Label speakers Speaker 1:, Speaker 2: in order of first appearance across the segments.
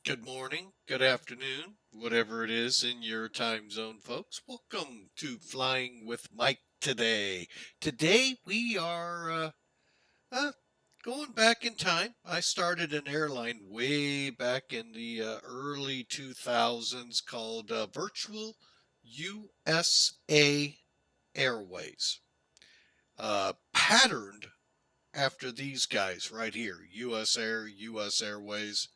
Speaker 1: Good morning, good afternoon, whatever it is in your time zone, folks. Welcome to Flying with Mike today. Today we are going back in time. I started an airline way back in the early 2000s called Virtual USA Airways, patterned after these guys right here, US Air, US Airways,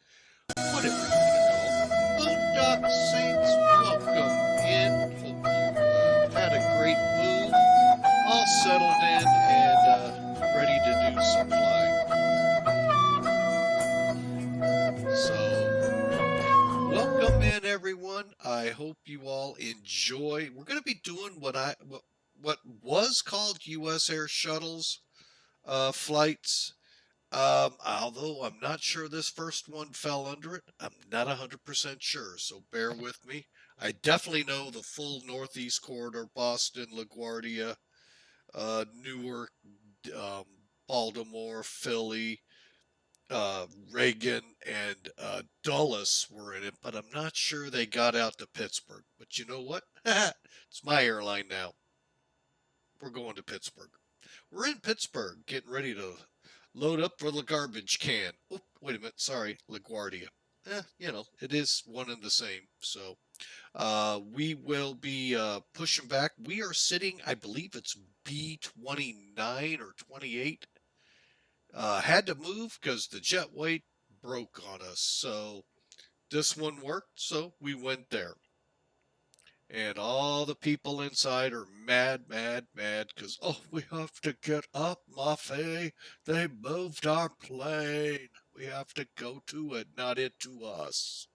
Speaker 1: whatever you want to call. Boondock Saints, welcome in. Hope you had a great move, all settled in and ready to do some flying. So, welcome in everyone. I hope you all enjoy. We're going to be doing what was called US Air Shuttles flights. Although I'm not sure this first one fell under it, I'm not 100% sure, so bear with me. I definitely know the full Northeast Corridor, Boston, LaGuardia, Newark, um, Baltimore, Philly, Reagan, and Dulles were in it, but I'm not sure they got out to Pittsburgh. But you know what? It's my airline now. We're going to Pittsburgh. We're in Pittsburgh, getting ready to load up for the garbage can. Oh, wait a minute. Sorry, LaGuardia. It is one and the same. So we will be pushing back. We are sitting, I believe it's B29 or 28. Had to move because the jet weight broke on us. So this one worked, so we went there. And all the people inside are mad, mad, mad because, oh, we have to get up, Maffei. They moved our plane. We have to go to it, not it to us.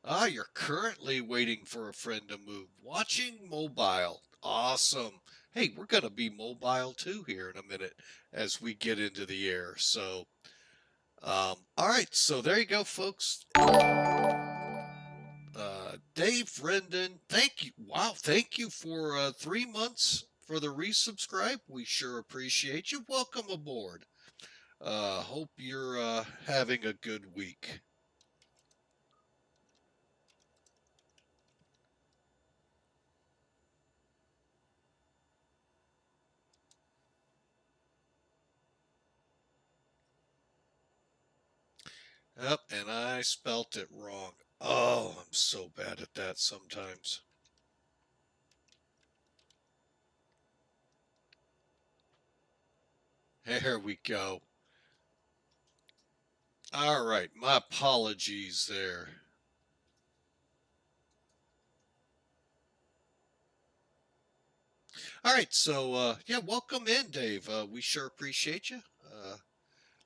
Speaker 1: Ah, you're currently waiting for a friend to move. Watching mobile. Awesome. Hey, we're going to be mobile too here in a minute as we get into the air. So, all right. So there you go, folks. Dave Rendon, thank you. Wow, thank you for 3 months for the resubscribe. We sure appreciate you. Welcome aboard. Hope you're having a good week. Yep, and I spelt it wrong. Oh, I'm so bad at that sometimes. There we go. All right, my apologies there. All right, so yeah, welcome in, Dave. We sure appreciate you.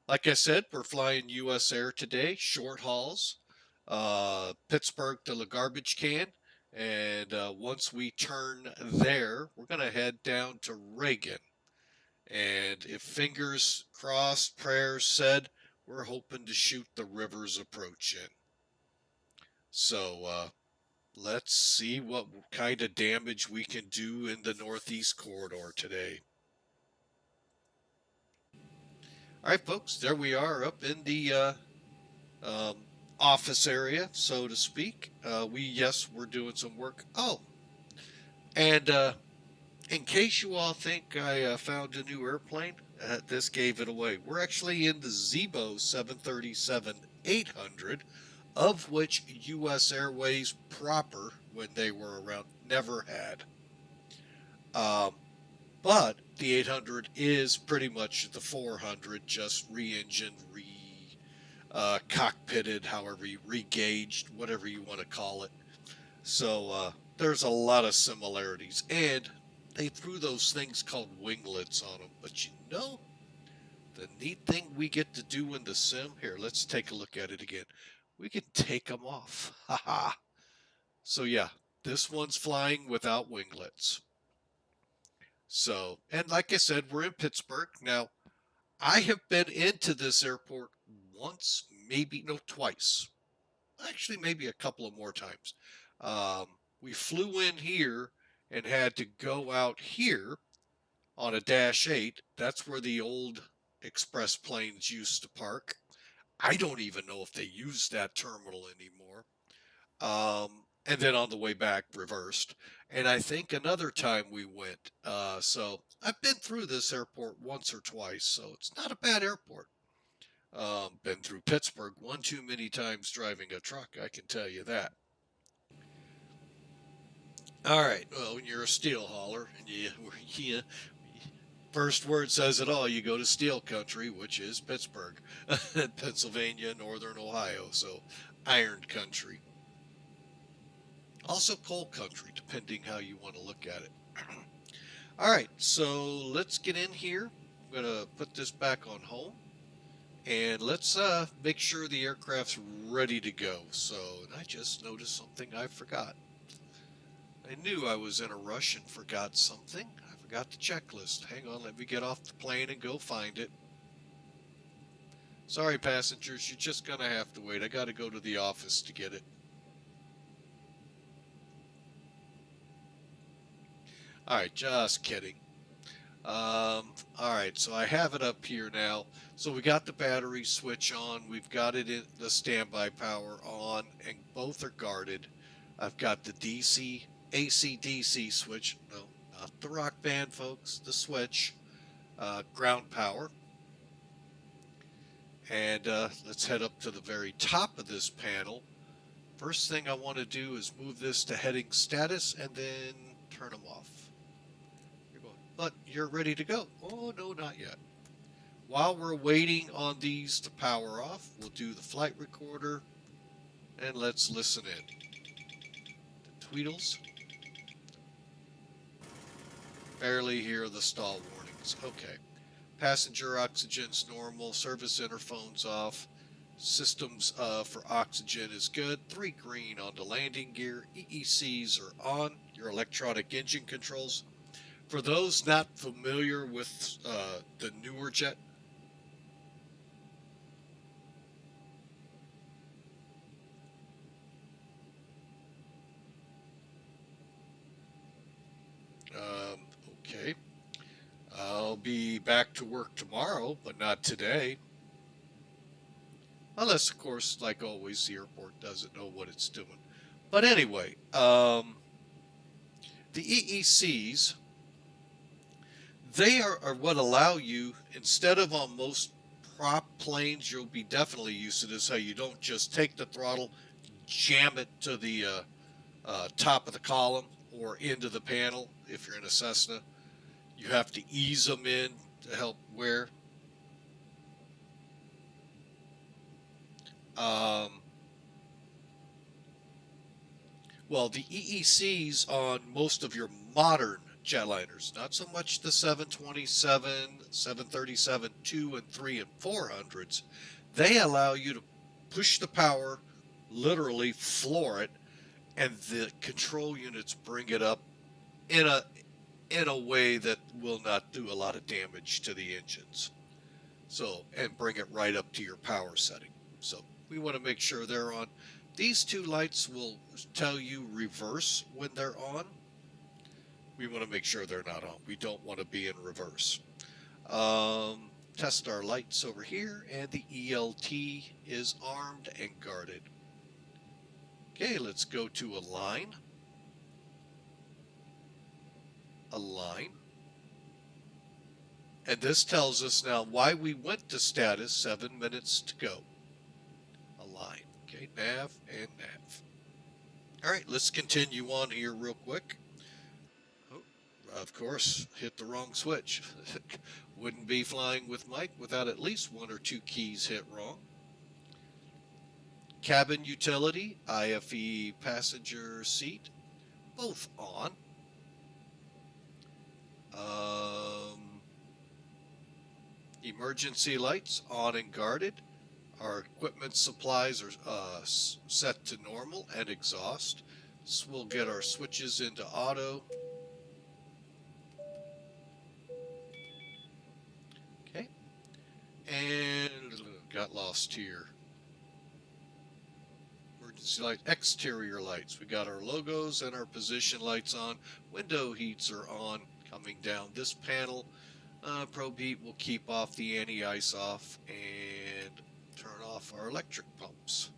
Speaker 1: Like I said, we're flying US Air today, short hauls, Pittsburgh to the garbage can. And once we turn there, we're going to head down to Reagan. And if fingers crossed, prayers said, we're hoping to shoot the river's approach in. So let's see what kind of damage we can do in the Northeast Corridor today. All right, folks, there we are up in the um, office area, so to speak. We're doing some work. Oh, and in case you all think I found a new airplane, this gave it away. We're actually in the Zibo 737-800, of which US Airways proper, when they were around, never had. Um, but The 800 is pretty much the 400, just re-engined, cockpitted, however you re-gauged, whatever you want to call it. So there's a lot of similarities, and they threw those things called winglets on them. But you know, the neat thing we get to do in the sim, here, let's take a look at it again. We can take them off. Haha. So yeah, this one's flying without winglets. So, and like I said, we're in Pittsburgh. Now, I have been into this airport once, maybe, no, twice. Actually, maybe a couple of more times. We flew in here and had to go out here on a Dash 8. That's where the old express planes used to park. I don't even know if they use that terminal anymore. And then on the way back, reversed. And I think another time we went. So I've been through this airport once or twice, so it's not a bad airport. Been through Pittsburgh one too many times driving a truck, I can tell you that. All right, well, when you're a steel hauler, yeah, first word says it all. You go to steel country, which is Pittsburgh, Pennsylvania, northern Ohio, so iron country. Also coal country, depending how you want to look at it. All right, so let's get in here. I'm going to put this back on home. And let's make sure the aircraft's ready to go. So, and I just noticed something I forgot. I knew I was in a rush and forgot something. I forgot the checklist. Hang on, let me get off the plane and go find it. Sorry, passengers, you're just going to have to wait. I got to go to the office to get it. All right, just kidding. All right, so I have it up here now. So we got the battery switch on. We've got it in the standby power on, and both are guarded. I've got the DC, AC/DC switch. No, not the rock band, folks. The switch, ground power. And let's head up to the very top of this panel. First thing I want to do is move this to heading status and then turn them off. But you're ready to go. Oh, no, not yet. While we're waiting on these to power off, we'll do the flight recorder, and let's listen in. The Tweedles. Barely hear the stall warnings. Okay. Passenger oxygen's normal. Service interphone's off. Systems for oxygen is good. 3 green on the landing gear. EECs are on. Your electronic engine controls. For those not familiar with the newer jet, okay, I'll be back to work tomorrow, but not today. Unless, of course, like always, the airport doesn't know what it's doing. But anyway, the EECs, they are what allow you, instead of on most prop planes, you'll be definitely used to this, how you don't just take the throttle, jam it to the top of the column or into the panel if you're in a Cessna. You have to ease them in to help wear. Well, the EECs on most of your modern jetliners, not so much the 727, 737, 2 and 3 and 400s, they allow you to push the power, literally floor it, and the control units bring it up in a way that will not do a lot of damage to the engines. So, and bring it right up to your power setting. So we want to make sure they're on. These 2 lights will tell you reverse when they're on. We want to make sure they're not on. We don't want to be in reverse. Test our lights over here, and the ELT is armed and guarded. Okay, let's go to align. Align. And this tells us now why we went to status. 7 minutes to go. Align. Okay, nav and nav. All right, let's continue on here real quick. Oh, of course, hit the wrong switch. Wouldn't be flying with Mike without at least 1 or 2 keys hit wrong. Cabin utility, IFE passenger seat, both on. Emergency lights on and guarded. Our equipment supplies are set to normal and exhaust. So we'll get our switches into auto. Okay. And got lost here. Emergency light, exterior lights. We got our logos and our position lights on. Window heats are on. Coming down this panel. Probe heat will keep off the anti-ice off and turn off our electric pumps.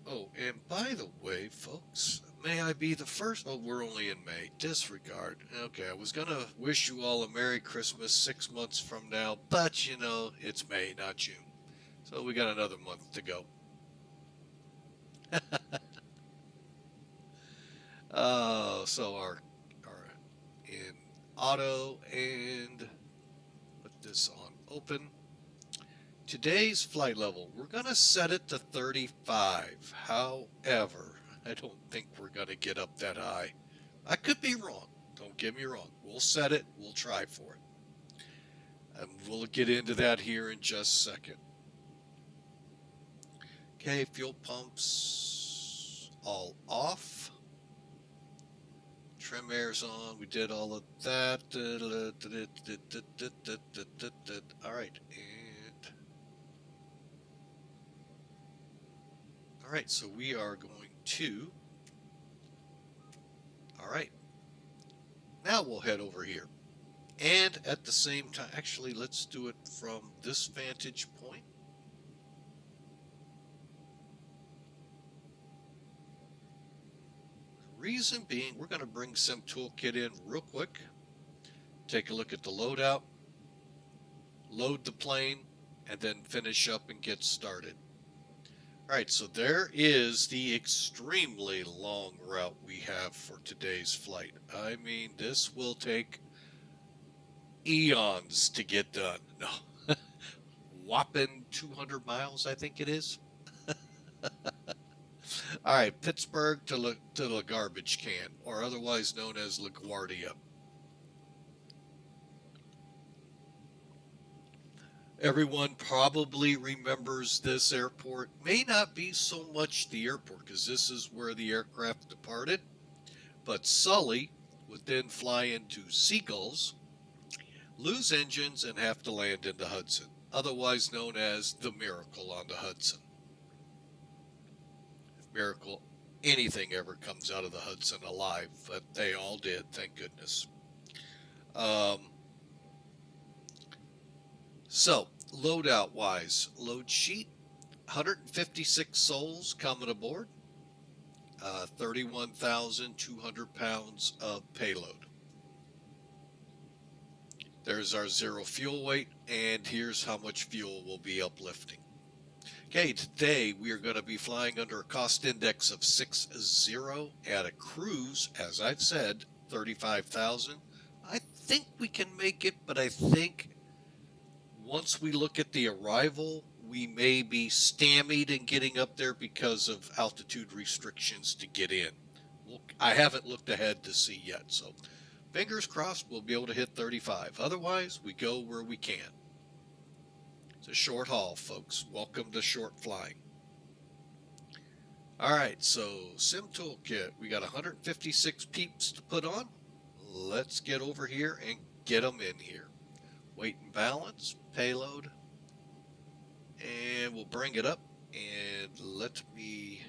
Speaker 1: Oh, and by the way, folks, may I be the first? Oh, we're only in May. Disregard. Okay, I was going to wish you all a Merry Christmas 6 months from now, but you know, it's May, not June. So we got another month to go. So our in auto, and put this on open. Today's flight level, we're going to set it to 35. However, I don't think we're going to get up that high. I could be wrong. Don't get me wrong. We'll set it. We'll try for it. And we'll get into that here in just a second. Okay, fuel pumps all off. Trim air's on. We did all of that. All right. All right, so we are going to, all right, now we'll head over here. And at the same time, actually, let's do it from this vantage point. Reason being, we're going to bring Sim Toolkit in real quick. Take a look at the loadout, load the plane, and then finish up and get started. All right, so there is the extremely long route we have for today's flight. I mean, this will take eons to get done. No, whopping 200 miles, I think it is. All right, Pittsburgh to the garbage can, or otherwise known as LaGuardia. Everyone probably remembers this airport. May not be so much the airport, because this is where the aircraft departed. But Sully would then fly into Seagulls, lose engines, and have to land in the Hudson, otherwise known as the Miracle on the Hudson. Miracle, anything ever comes out of the Hudson alive, but they all did, thank goodness. So, loadout wise, load sheet, 156 souls coming aboard, 31,200 pounds of payload. There's our zero fuel weight, and here's how much fuel we'll be uplifting. Okay, today we are going to be flying under a cost index of 6.0 at a cruise, as I've said, 35,000. I think we can make it, but I think once we look at the arrival, we may be stymied in getting up there because of altitude restrictions to get in. I haven't looked ahead to see yet, so fingers crossed we'll be able to hit 35. Otherwise, we go where we can. It's a short haul, folks. Welcome to short flying. All right, so Sim Toolkit. We got 156 peeps to put on. Let's get over here and get them in here. Weight and balance, payload, and we'll bring it up, and let me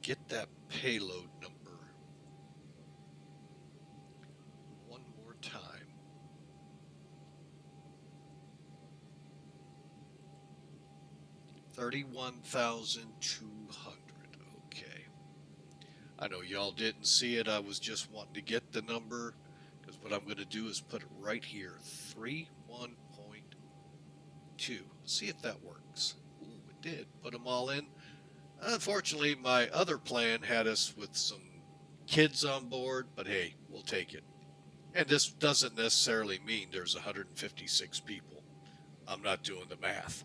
Speaker 1: get that payload number one more time. 31,200. Okay. I know y'all didn't see it. I was just wanting to get the number, because what I'm going to do is put it right here, 31.2. See if that works. Ooh, it did. Put them all in. Unfortunately, my other plan had us with some kids on board, but hey, we'll take it. And this doesn't necessarily mean there's 156 people. I'm not doing the math.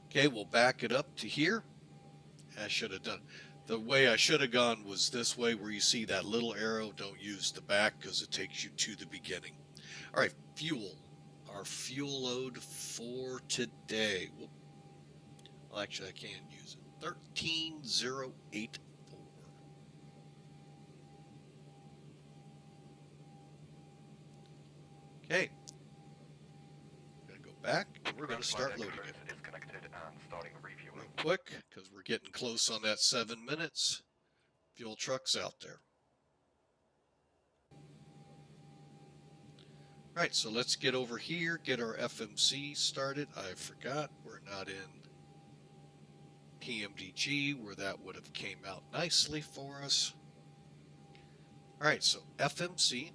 Speaker 1: Okay, we'll back it up to here. I should have done. The way I should have gone was this way, where you see that little arrow. Don't use the back because it takes you to the beginning. All right, fuel. Our fuel load for today. Well, actually, I can't use it. 13084. Okay. I'm going to go back and we're going to start loading it. Real quick, because we're getting close on that 7 minutes. Fuel truck's out there. Right, so let's get over here, get our FMC started. I forgot we're not in PMDG, where that would have came out nicely for us. All right, so FMC.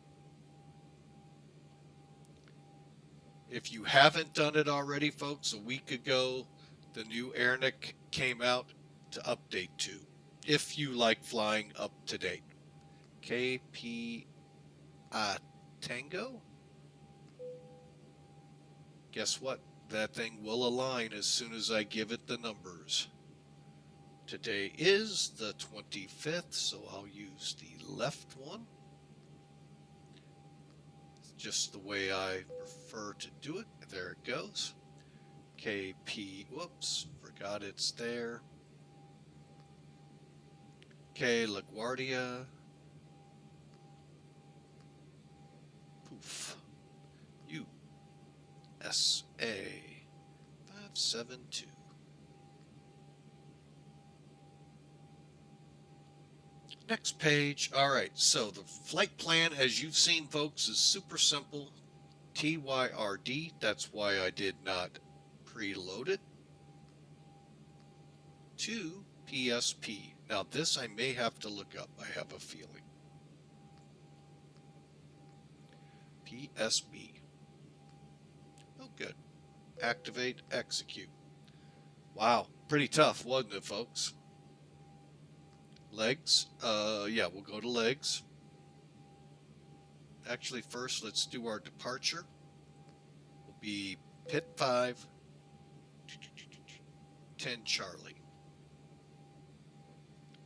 Speaker 1: If you haven't done it already, folks, a week ago, the new AirNIC came out to update to, if you like flying up to date. KPIT Tango? Guess what? That thing will align as soon as I give it the numbers. Today is the 25th, so I'll use the left one. It's just the way I prefer to do it. There it goes. Whoops, forgot it's there. LaGuardia. Poof. USA572. Next page. All right, so the flight plan, as you've seen, folks, is super simple. TYRD, that's why I did not preload it. To PSP. Now this I may have to look up, I have a feeling. PSB. Oh, good. Activate, execute. Wow, pretty tough, wasn't it, folks? Legs. Yeah, we'll go to legs. Actually, first, let's do our departure. Will be Pit 5, 10 Charlie.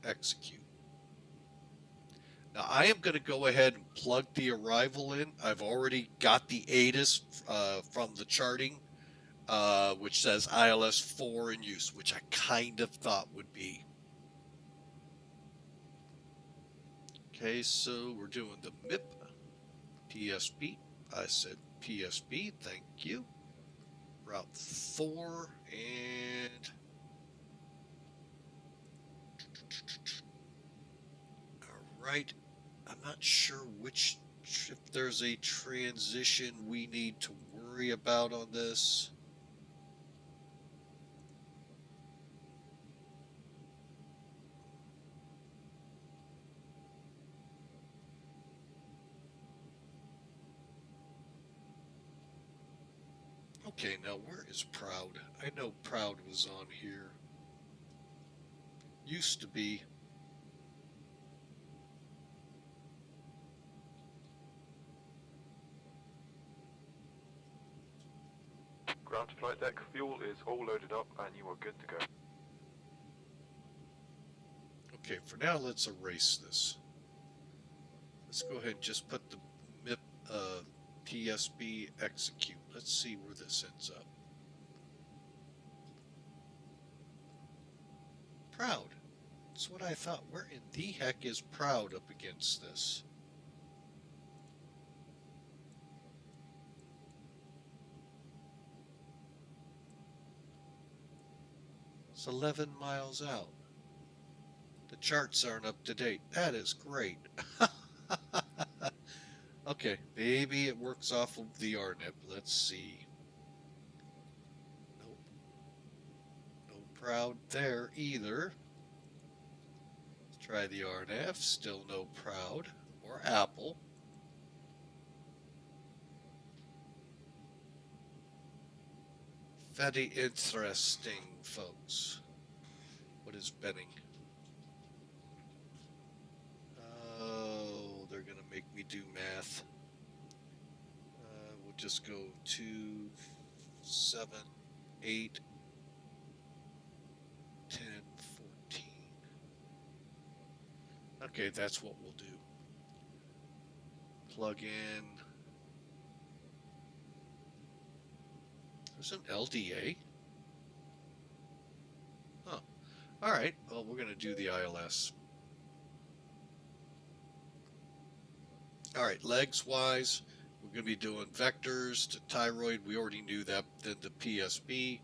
Speaker 1: Execute. Now, I am going to go ahead and plug the arrival in. I've already got the ATIS from the charting, which says ILS 4 in use, which I kind of thought would be. Okay, so we're doing the MIP, PSB. I said PSB, thank you. Route 4, and all right. I'm not sure if there's a transition we need to worry about on this. Okay, now where is Proud? I know Proud was on here. Used to be.
Speaker 2: Ground to flight deck, fuel is all loaded up and you are good to go.
Speaker 1: Okay, for now let's erase this. Let's go ahead and just put the MIP PSB execute. Let's see where this ends up. Proud. That's what I thought. Where in the heck is Proud up against this? It's 11 miles out. The charts aren't up to date. That is great. Okay, maybe it works off of the RNIP. Let's see. Nope. No Proud there either. Let's try the RNF. Still no Proud or Apple. very interesting, folks. What is betting? Oh, they're gonna make me do math. We'll just go 2, 7, 8, 10, 14. Okay, that's what we'll do. Plug in. There's an LDA. Huh. All right. Well, we're gonna do the ILS. All right. Legs wise, we're gonna be doing vectors to thyroid. We already knew that. Then the PSB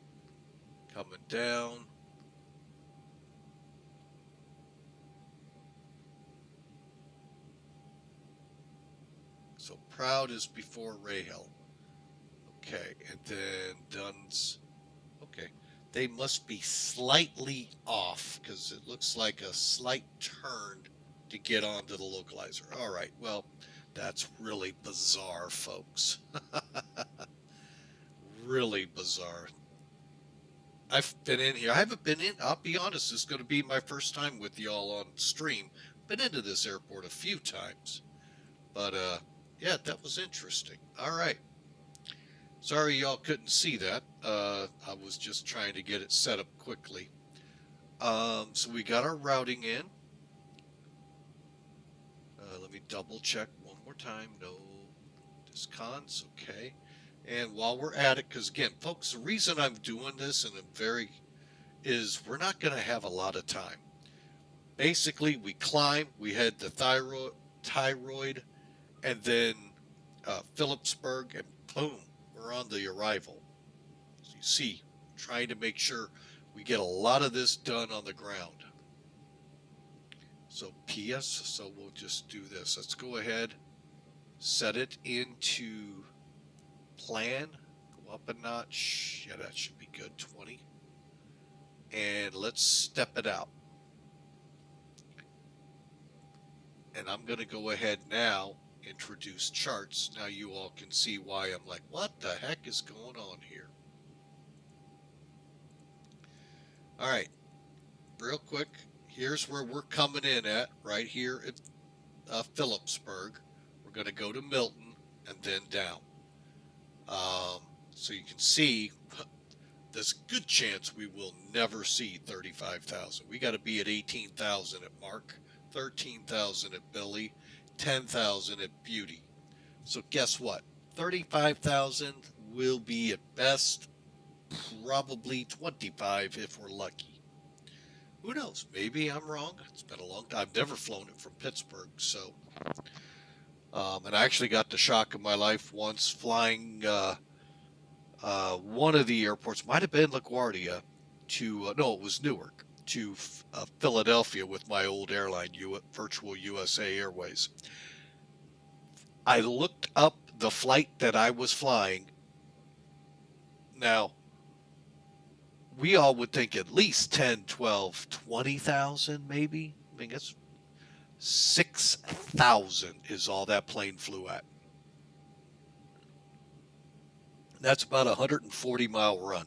Speaker 1: coming down. So proud is before Rahel. Okay, and then Dunn's. Okay, they must be slightly off because it looks like a slight turn to get onto the localizer. All right, well, that's really bizarre, folks. Really bizarre. I've been in here. I haven't been in. I'll be honest. This is going to be my first time with y'all on stream. Been into this airport a few times, but yeah, that was interesting. All right. Sorry y'all couldn't see that. I was just trying to get it set up quickly. So we got our routing in. Let me double check one more time. No discons. Okay. And while we're at it, because again, folks, the reason I'm doing this and is we're not going to have a lot of time. Basically, we climb, we head to thyroid, and then Phillipsburg, and boom, we're on the arrival. As you see, trying to make sure we get a lot of this done on the ground. So PS, so we'll just do this. Let's go ahead, set it into plan, go up a notch. Yeah, that should be good, 20. And let's step it out. And I'm going to go ahead now, introduce charts. Now you all can see why I'm like, what the heck is going on here? All right, real quick, here's where we're coming in at, right here at Phillipsburg. We're going to go to Milton and then down. So you can see there's a good chance we will never see 35,000. We got to be at 18,000 at Mark, 13,000 at Billy, 10,000 at Beauty. So guess what? 35,000 will be at best probably 25 if we're lucky. Who knows? Maybe I'm wrong. It's been a long time. I've never flown it from Pittsburgh, so. And I actually got the shock of my life once flying one of the airports, might have been LaGuardia, to, no, it was Newark, to Philadelphia with my old airline, virtual USA Airways. I looked up the flight that I was flying. Now, we all would think at least 10, 12, 20,000 maybe. I mean, it's 6,000 is all that plane flew at. That's about a 140-mile run.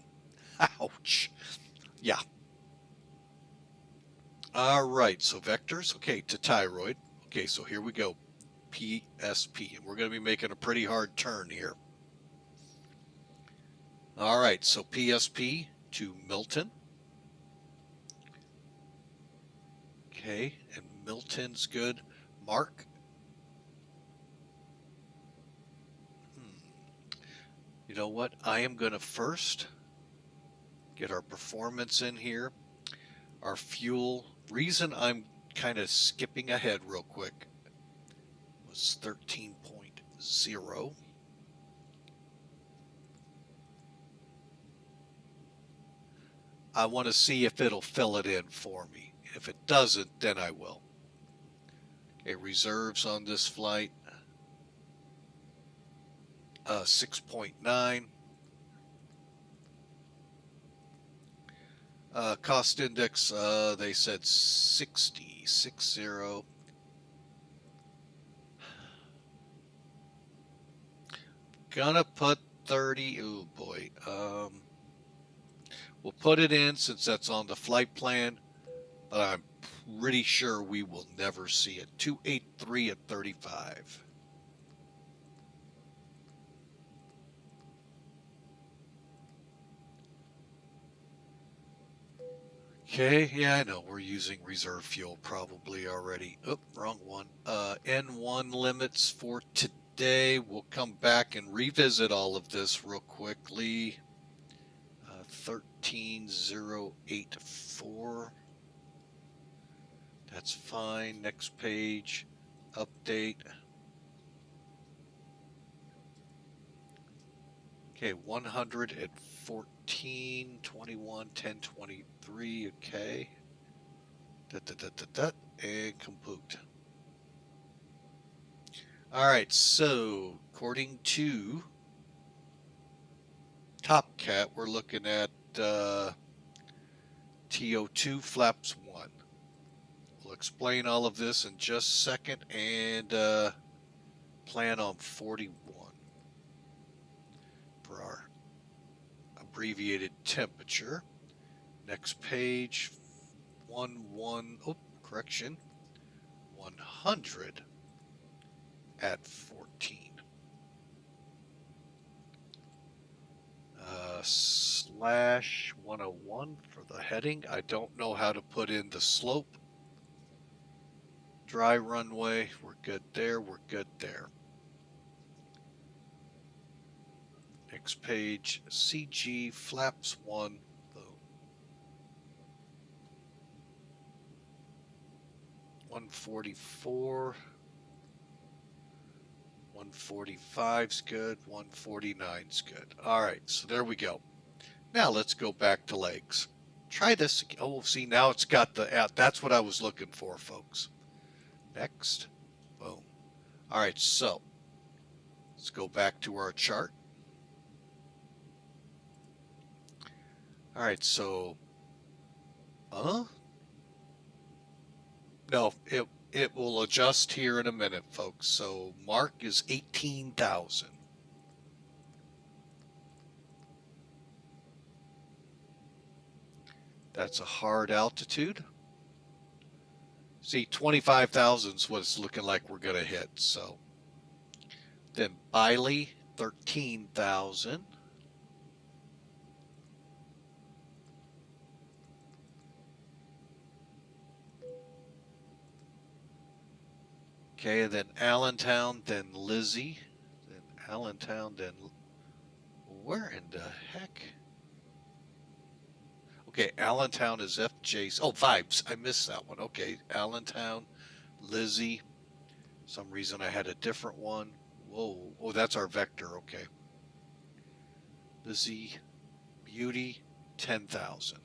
Speaker 1: Ouch. Yeah. All right, so vectors. Okay, to thyroid. Okay, so here we go. PSP. And we're going to be making a pretty hard turn here. All right, so PSP to Milton. Okay, and Milton's good. Mark. You know what? I am going to first get our performance in here. Our fuel. Reason I'm kind of skipping ahead real quick was 13.0. I want to see if it'll fill it in for me. If it doesn't, then I will. Okay, reserves on this flight. 6.9. Cost index, they said 60. Gonna put 30. Oh boy. We'll put it in since that's on the flight plan, but I'm pretty sure we will never see it. 283 at 35. Okay, yeah, I know we're using reserve fuel probably already. Oh, wrong one. N1 limits for today. We'll come back and revisit all of this real quickly. 13084. That's fine. Next page. Update. Okay, 114, 21, 10, 23. Okay. And compute. All right, so according to Top Cat, we're looking at TO2 flaps 1. We'll explain all of this in just a second and plan on 41 for our abbreviated temperature. Next page, 100 at 14. Slash 101 for the heading. I don't know how to put in the slope. Dry runway, we're good there, we're good there. Next page, CG flaps 1. Boom. 144. 145's good, 149's good. All right, so there we go. Now let's go back to legs. Try this. Oh, see, now it's got the, that's what I was looking for, folks. Next. Boom. All right, so let's go back to our chart. All right, so, no, it will adjust here in a minute, folks. So mark is 18,000. That's a hard altitude. See, 25,000 is what it's looking like we're going to hit. So then Biley, 13,000. Okay, then Allentown, then Lizzie, then Allentown, then where in the heck? Okay, Allentown is FJ. Oh, Vibes. I missed that one. Okay, Allentown, Lizzie. Some reason I had a different one. Whoa. Oh, that's our vector. Okay. Lizzie, Beauty, 10,000.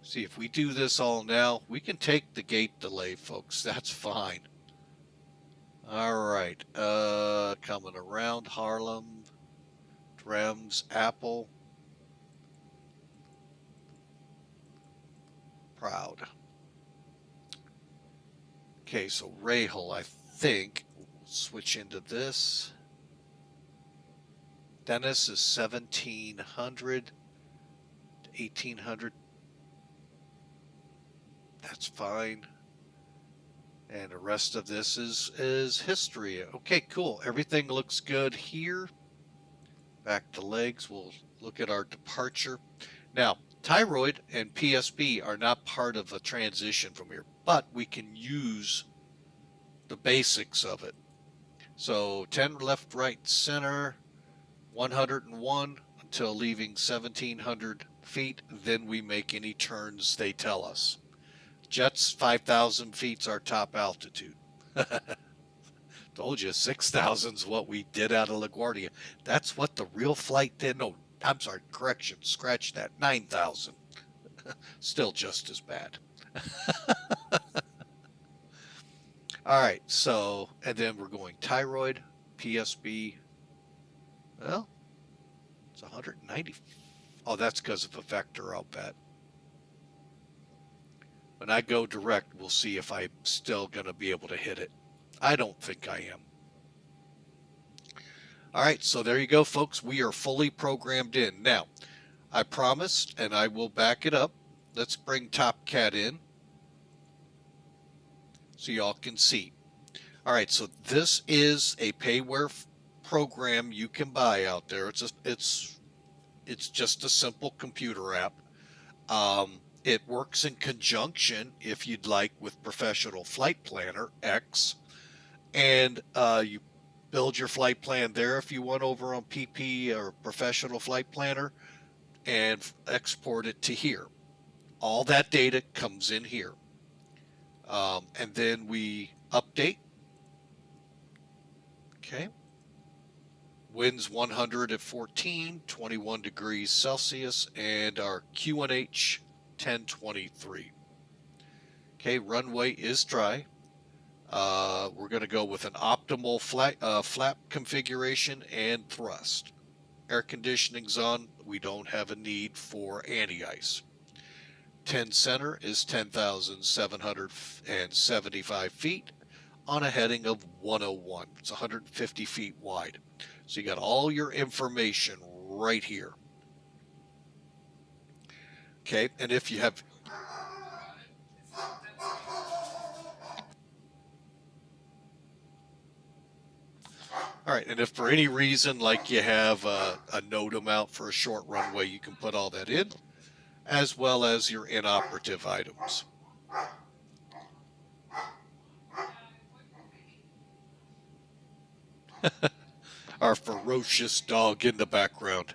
Speaker 1: See, if we do this all now, we can take the gate delay, folks. That's fine. All right. Coming around Harlem, Drems, Apple. Proud. Okay, so Rahal, I think, we'll switch into this. Dennis is 1,700 to 1,800. That's fine. And the rest of this is history. Okay, cool. Everything looks good here. Back to legs. We'll look at our departure. Now, thyroid and PSP are not part of a transition from here, but we can use the basics of it. So 10 left, right, center, 101 until leaving 1,700 feet. Then we make any turns they tell us. Jets, 5,000 feet's our top altitude. Told you, 6,000 is what we did out of LaGuardia. That's what the real flight did. No, I'm sorry, correction, scratch that, 9,000. Still just as bad. All right, so, and then we're going thyroid, PSB. Well, it's 190. Oh, that's because of a vector, I'll bet. When I go direct, we'll see if I'm still going to be able to hit it. I don't think I am. All right, so there you go, folks. We are fully programmed in. Now, I promised, and I will back it up. Let's bring TopCat in so y'all can see. All right, so this is a payware program you can buy out there. It's just a simple computer app. It works in conjunction, if you'd like, with Professional Flight Planner X, and you build your flight plan there if you want over on PP or Professional Flight Planner, and export it to here. All that data comes in here, and then we update. Okay. Winds 100 at 14, 21 degrees Celsius, and our QNH 1023. Okay, runway is dry. We're going to go with an optimal flap configuration and thrust. Air conditioning's on. We don't have a need for anti-ice. 10 center is 10,775 feet on a heading of 101. It's 150 feet wide. So you got all your information right here. Okay, and if you have... All right, and if for any reason, like you have a NOTAM out for a short runway, you can put all that in, as well as your inoperative items. Our ferocious dog in the background.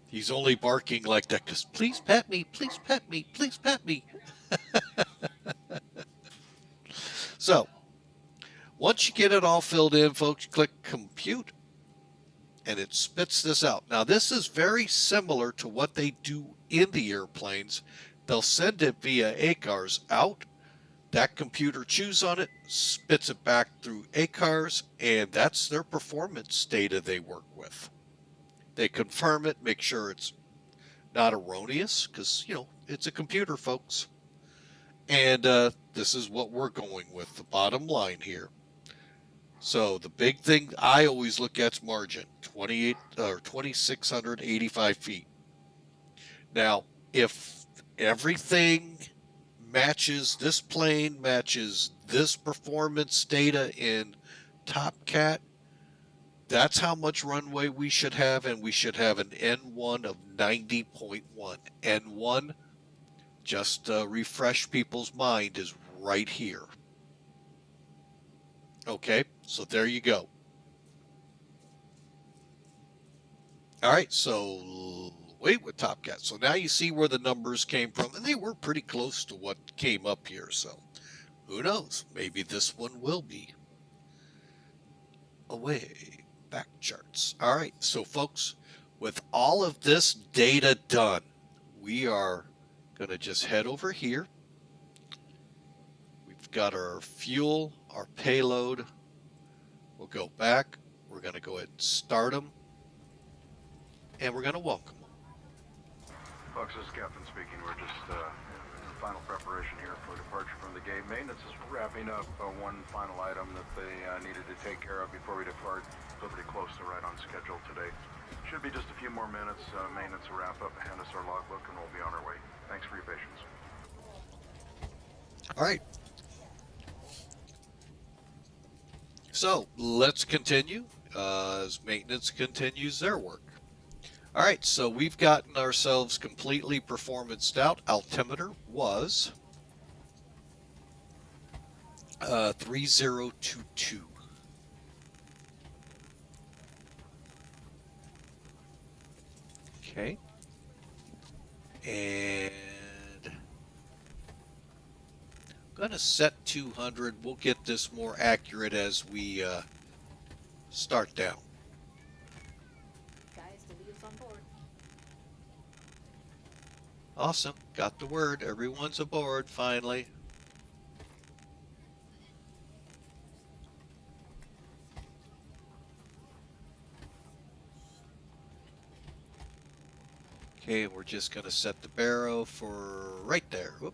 Speaker 1: He's only barking like that because please pet me, please pet me, please pet me. So, once you get it all filled in, folks, click compute, and it spits this out. Now, this is very similar to what they do in the airplanes. They'll send it via ACARS out. That computer chews on it, spits it back through ACARS, and that's their performance data they work with. They confirm it, make sure it's not erroneous, because, you know, it's a computer, folks. And this is what we're going with, the bottom line here. So the big thing I always look at is margin, 2,685 feet. Now, if everything matches, this plane matches this performance data in TopCat, that's how much runway we should have, and we should have an N1 of 90.1. N1, just to refresh people's mind, is right here. Okay, so there you go. All right, so wait with TopCat. So now you see where the numbers came from, and they were pretty close to what came up here. So who knows? Maybe this one will be. Away, back charts. All right, so folks, with all of this data done, we are going to just head over here. We've got our fuel, our payload. We'll go back. We're going to go ahead and start them. And we're going to welcome them.
Speaker 3: Fox, this is Captain speaking. We're just in final preparation here for departure from the gate. Maintenance is wrapping up one final item that they needed to take care of before we depart. So pretty close to right on schedule today. Should be just a few more minutes. Maintenance will wrap up, hand us our logbook, and we'll be on our way. Thanks for your patience.
Speaker 1: All right. So let's continue as maintenance continues their work. All right, so we've gotten ourselves completely performanced out. Altimeter was 3022. Okay. And I'm going to set 200. We'll get this more accurate as we start down. Awesome. Got the word. Everyone's aboard finally. Okay, we're just going to set the barrow for right there. Whoop,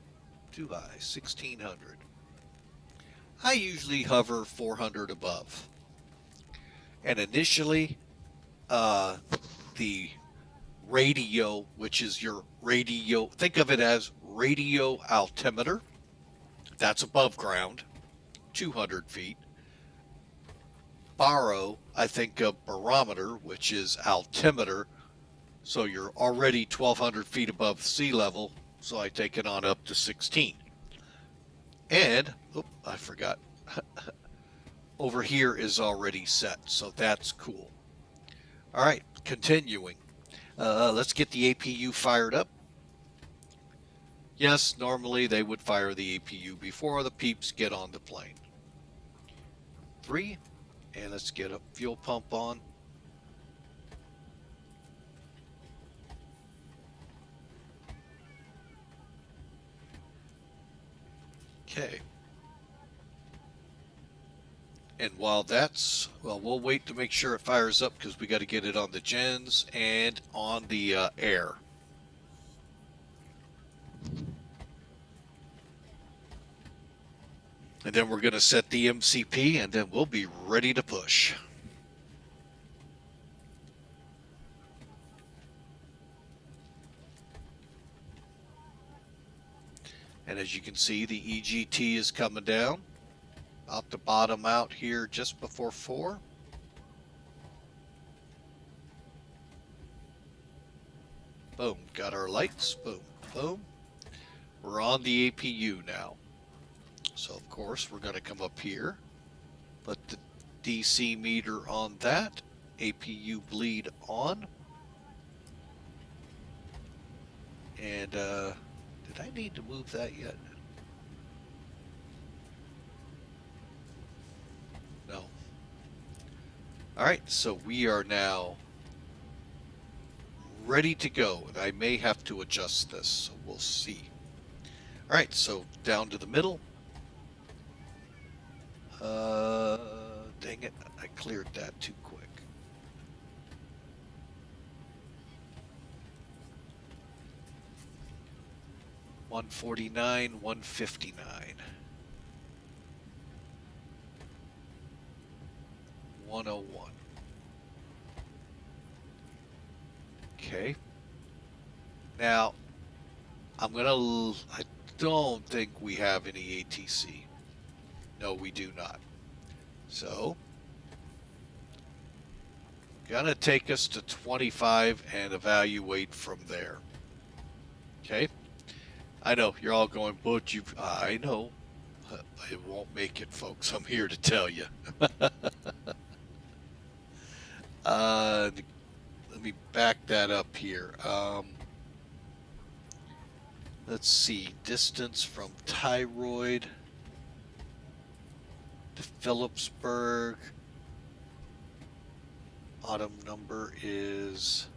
Speaker 1: too high, 1600. I usually hover 400 above. And initially, the radio, which is your radio, think of it as radio altimeter. That's above ground, 200 feet. Baro, I think of barometer, which is altimeter. So you're already 1,200 feet above sea level. So I take it on up to 16. And, I forgot. Over here is already set. So that's cool. All right, continuing. Let's get the APU fired up. Yes, normally they would fire the APU before the peeps get on the plane. 3, and let's get a fuel pump on. Okay. And while that's, well, we'll wait to make sure it fires up because we got to get it on the gens and on the air. And then we're going to set the MCP and then we'll be ready to push. And as you can see, the EGT is coming down. About to bottom out here just before 4. Boom, got our lights, boom, boom. We're on the APU now. So of course we're going to come up here, put the DC meter on that, APU bleed on. And did I need to move that yet? No. Alright, so we are now ready to go. And I may have to adjust this, so we'll see. Alright, so down to the middle. Dang it, I cleared that too quick. $149, $159. $101. Okay. Now, I don't think we have any ATC. No, we do not. So, gonna take us to 25 and evaluate from there. Okay. I know you're all going, but I know it won't make it, folks. I'm here to tell you. Let me back that up here. Let's see, distance from Thyroid to Phillipsburg. Autumn number is...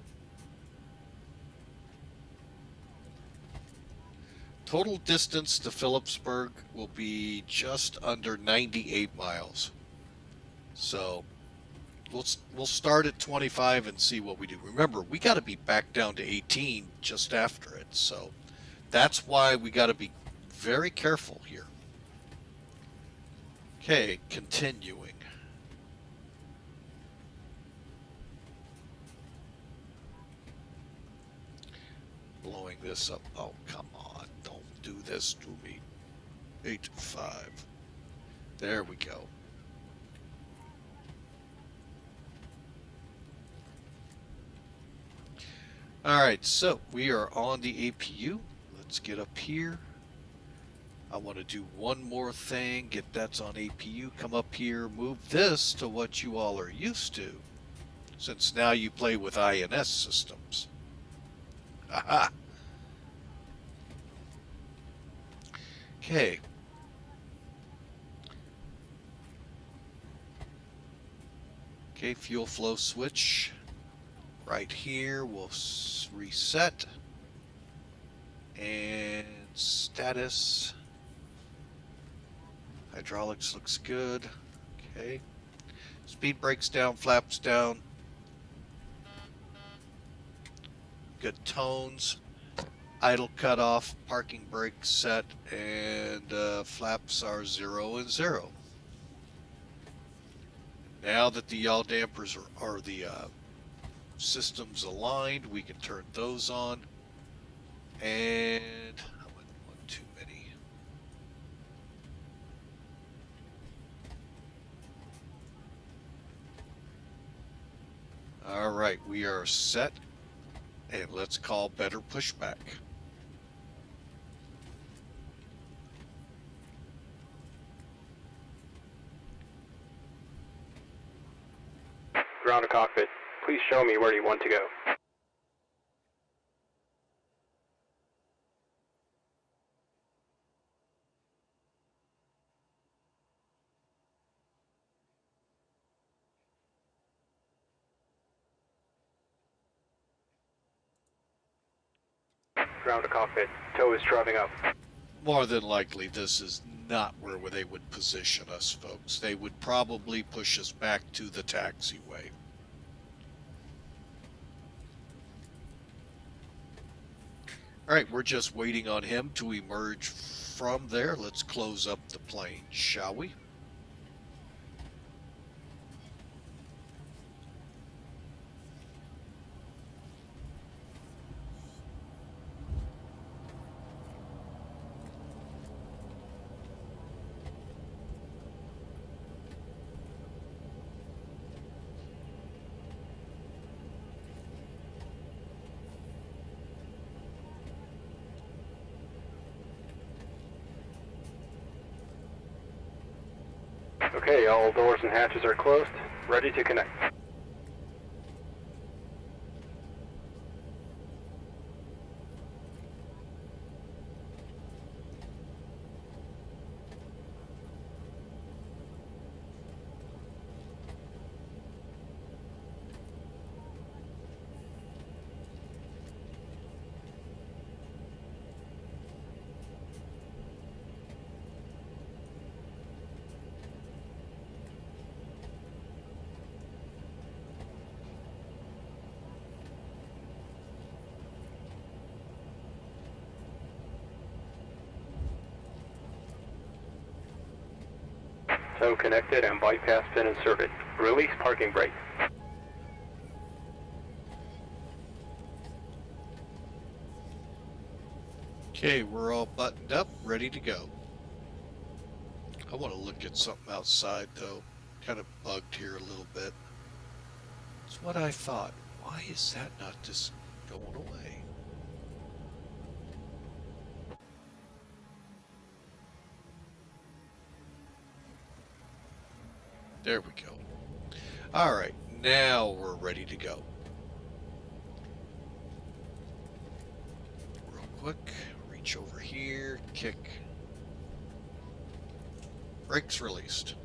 Speaker 1: Total distance to Phillipsburg will be just under 98 miles. So we'll start at 25 and see what we do. Remember, we got to be back down to 18 just after it. So that's why we got to be very careful here. Okay, continuing. Blowing this up. Oh, come on. Don't do this to me. 85. There we go. Alright, so we are on the APU. Let's get up here. I want to do one more thing. Get that's on APU. Come up here. Move this to what you all are used to. Since now you play with INS systems. Aha! Okay. Okay, fuel flow switch. Right here, we'll reset. And status. Hydraulics looks good. Okay. Speed brakes down, flaps down. Good tones. Idle cutoff, parking brake set, and flaps are 0 and 0. Now that the yaw dampers are the systems aligned, we can turn those on. And how much? One too many. All right, we are set, and let's call better pushback.
Speaker 4: Ground to cockpit. Please show me where you want to go. Ground to cockpit. Tow is driving up.
Speaker 1: More than likely, this is not where they would position us, folks. They would probably push us back to the taxiway. All right, we're just waiting on him to emerge from there. Let's close up the plane, shall we?
Speaker 4: Okay, all doors and hatches are closed. Ready to connect. Tow connected and bypass pin inserted. Release parking brake.
Speaker 1: Okay, we're all buttoned up, ready to go. I want to look at something outside, though. Kind of bugged here a little bit. It's what I thought. Why is that not just going away? There we go. All right, now we're ready to go. Real quick, reach over here, kick. Brakes released.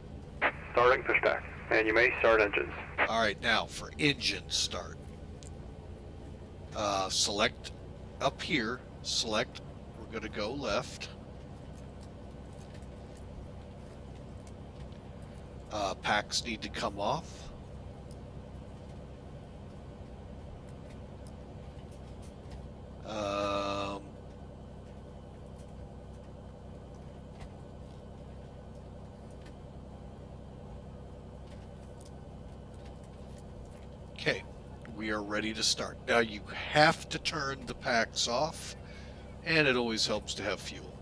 Speaker 4: Starting pushback, and you may start engines.
Speaker 1: All right, now for engine start. Select up here, select, we're going to go left. Packs need to come off. Okay, we are ready to start. Now you have to turn the packs off, and it always helps to have fuel.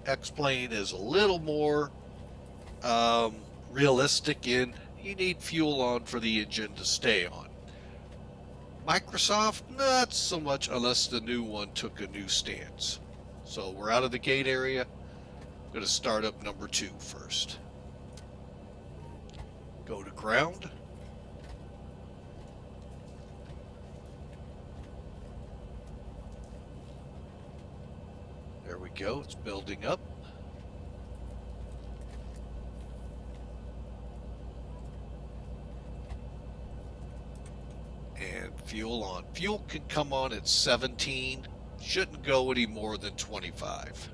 Speaker 1: X-Plane is a little more realistic in you need fuel on for the engine to stay on. Microsoft, not so much unless the new one took a new stance. So we're out of the gate area. I'm going to start up number 2 first. Go to ground. There we go, it's building up. And fuel on. Fuel can come on at 17. Shouldn't go any more than 25.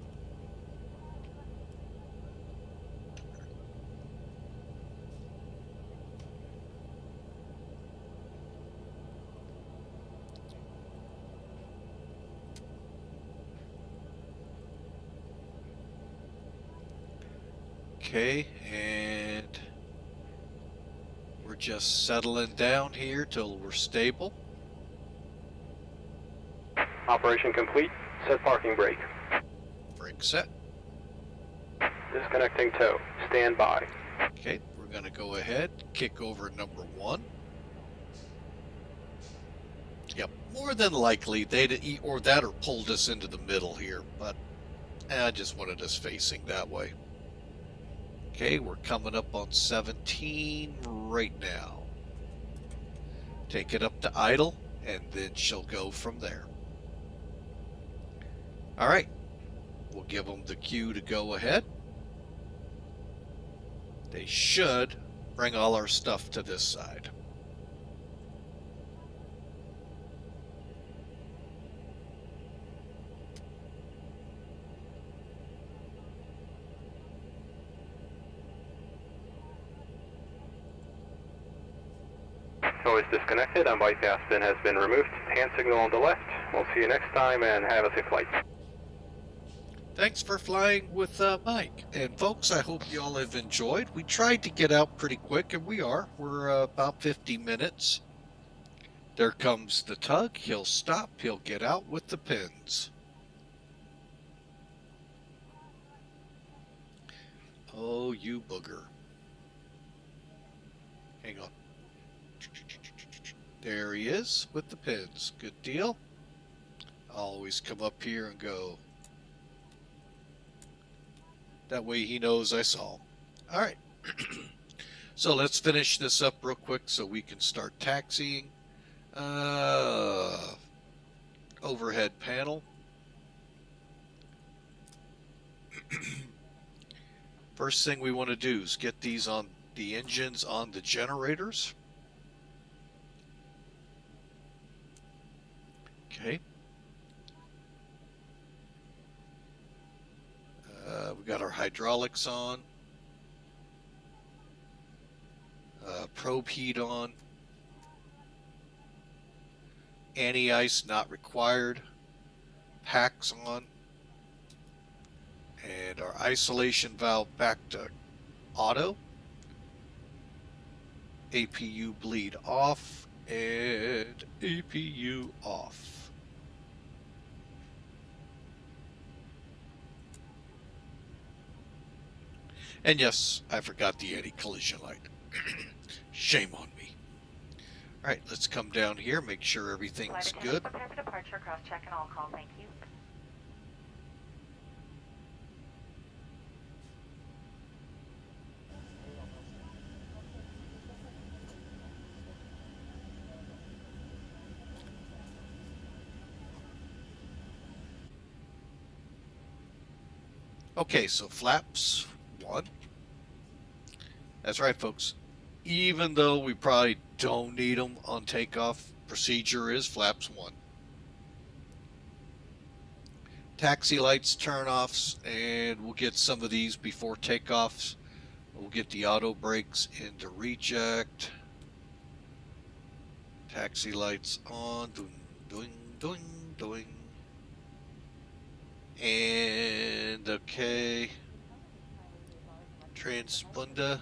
Speaker 1: Okay, and we're just settling down here till we're stable.
Speaker 4: Operation complete. Set parking brake.
Speaker 1: Brake set.
Speaker 4: Disconnecting tow. Stand by.
Speaker 1: Okay, we're going to go ahead, kick over number 1. Yep, more than likely they'd or that or pulled us into the middle here, but I just wanted us facing that way. Okay, we're coming up on 17 right now. Take it up to idle, and then she'll go from there. All right, we'll give them the cue to go ahead. They should bring all our stuff to this side.
Speaker 4: Tow is disconnected and bypass pin has been removed. Hand signal on the left. We'll see you next time and have a safe flight.
Speaker 1: Thanks for flying with Mike. And folks, I hope you all have enjoyed. We tried to get out pretty quick, and we are. We're about 50 minutes. There comes the tug. He'll stop. He'll get out with the pins. Oh, you booger. Hang on. There he is with the pins. Good deal. Always come up here and go. That way he knows I saw him. All right. So let's finish this up real quick so we can start taxiing. Overhead panel. First thing we want to do is get these on the engines on the generators. Okay. We got our hydraulics on. Probe heat on. Anti-ice not required. Packs on. And our isolation valve back to auto. APU bleed off. And APU off. And yes, I forgot the anti-collision light. Shame on me. All right, let's come down here, make sure everything's good.
Speaker 5: Prepare for departure, cross check and all call, thank you.
Speaker 1: Okay, so flaps 1. That's right, folks. Even though we probably don't need them on takeoff, procedure is flaps 1. Taxi lights turn-offs, and we'll get some of these before takeoffs. We'll get the auto brakes into reject. Taxi lights on. Doing, doing, doing, doing. And okay, transponder.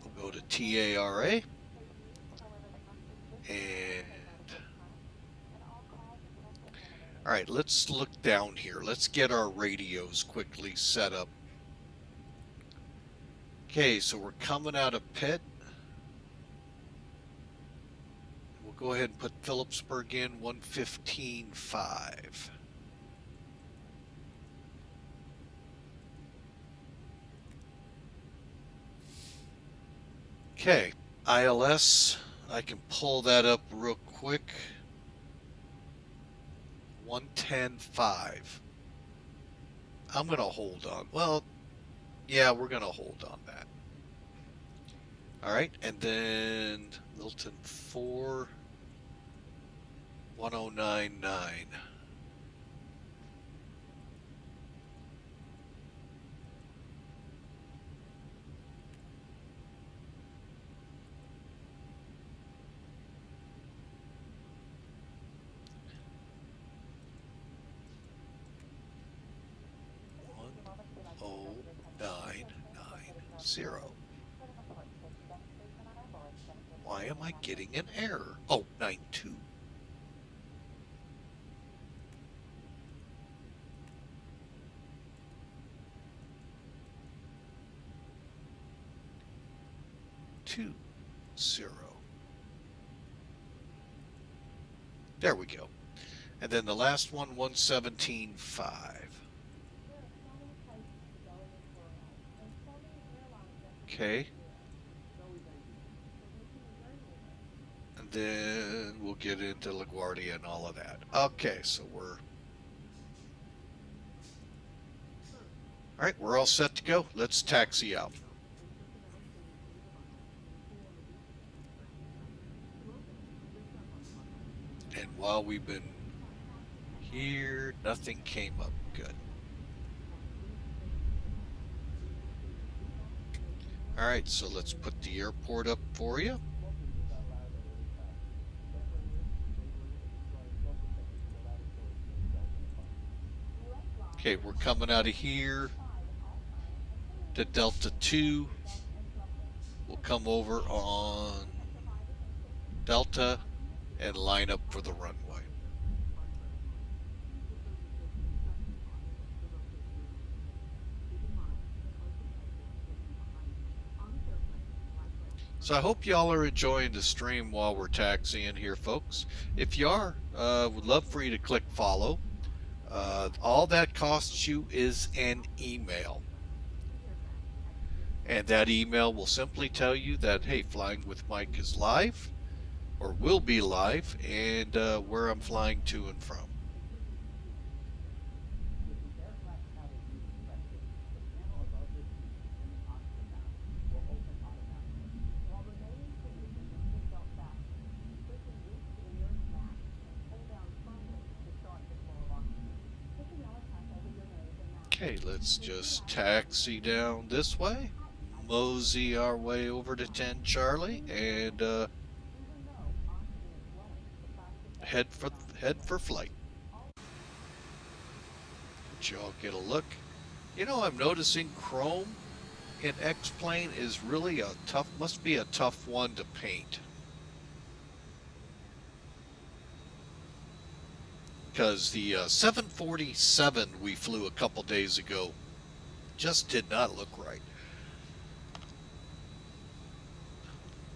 Speaker 1: We'll go to TARA. And all right, let's look down here. Let's get our radios quickly set up. Okay, so we're coming out of pit. Go ahead and put Phillipsburg in 115.5. Okay, ILS, I can pull that up real quick. 110.5. I'm going to hold on. Well, yeah, we're going to hold on that. All right, and then Milton 4. 1099. Why am I getting an error? Oh, 92. Two, 0. There we go. And then the last one, 117.5. Okay. And then we'll get into LaGuardia and all of that. Okay, so we're... Alright, we're all set to go. Let's taxi out. And while we've been here, nothing came up. Good. Alright, so let's put the airport up for you. Okay, we're coming out of here to Delta 2. We'll come over on Delta and line up for the runway. So I hope y'all are enjoying the stream while we're taxiing here, folks. If you are, would love for you to click follow. All that costs you is an email. And that email will simply tell you that, hey, Flying with Mike is live, or will be live, and where I'm flying to and from. Okay, let's just taxi down this way, mosey our way over to 10 Charlie, and head for flight. Let y'all get a look. You know, I'm noticing chrome in X-Plane is really a tough, must be a tough one to paint. Because the 747 we flew a couple days ago just did not look right.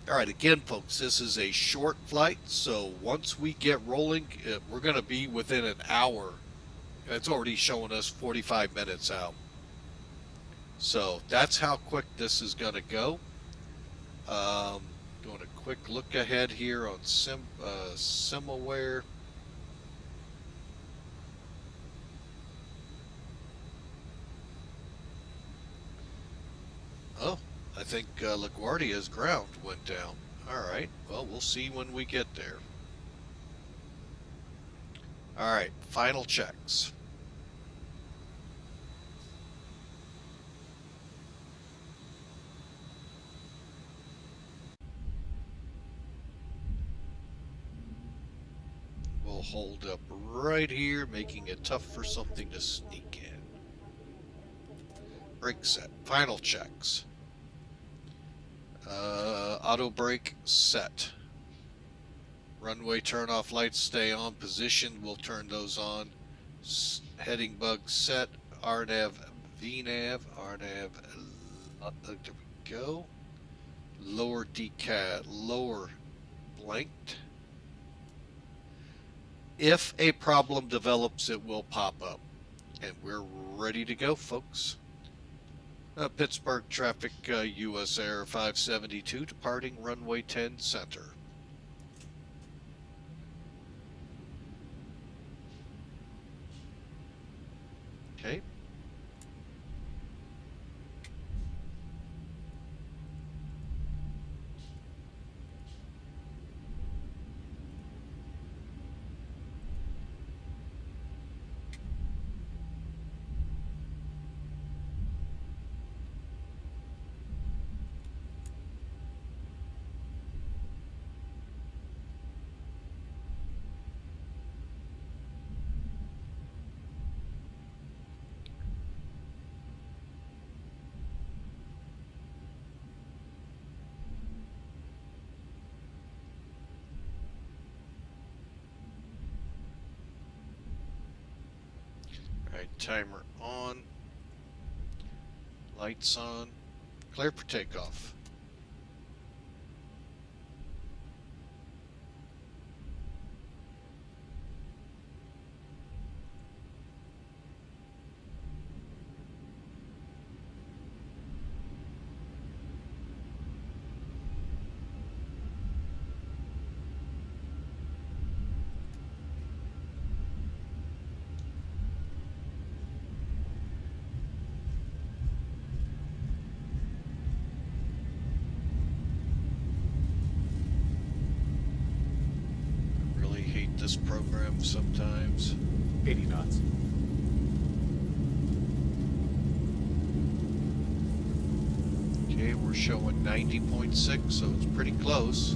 Speaker 1: Alright, again folks, this is a short flight, so once we get rolling, we're going to be within an hour. It's already showing us 45 minutes out. So that's how quick this is going to go. Doing a quick look ahead here on SimAware. Oh, I think LaGuardia's ground went down. Alright, well, we'll see when we get there. Alright, final checks. We'll hold up right here, making it tough for something to sneak in. Brake set. Final checks. Auto brake set. Runway turn-off lights stay on. Position, we'll turn those on. Heading bug set. RNAV, VNAV, RNAV. There we go. Lower decat, lower blanked. If a problem develops, it will pop up. And we're ready to go, folks. Pittsburgh traffic, USA572, departing runway 10 center. Okay. timer on. Lights on. Clear for takeoff. This program sometimes.
Speaker 6: 80 knots.
Speaker 1: Okay, we're showing 90.6, so it's pretty close.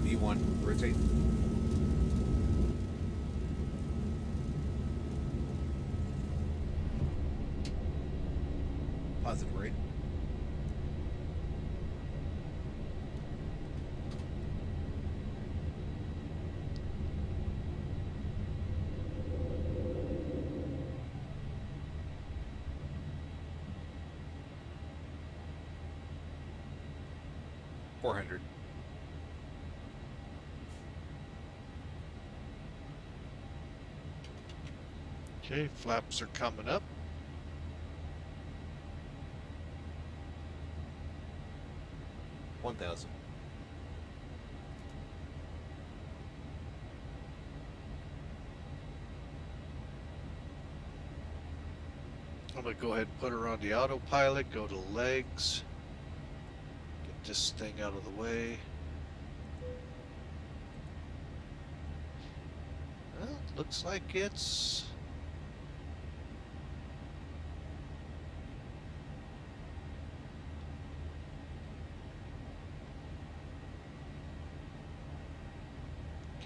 Speaker 6: V1, rotate. Positive rate. $400.
Speaker 1: Okay, flaps are coming up.
Speaker 6: $1,000.
Speaker 1: I'm gonna go ahead and put her on the autopilot, go to legs, get this thing out of the way. Well, looks like it's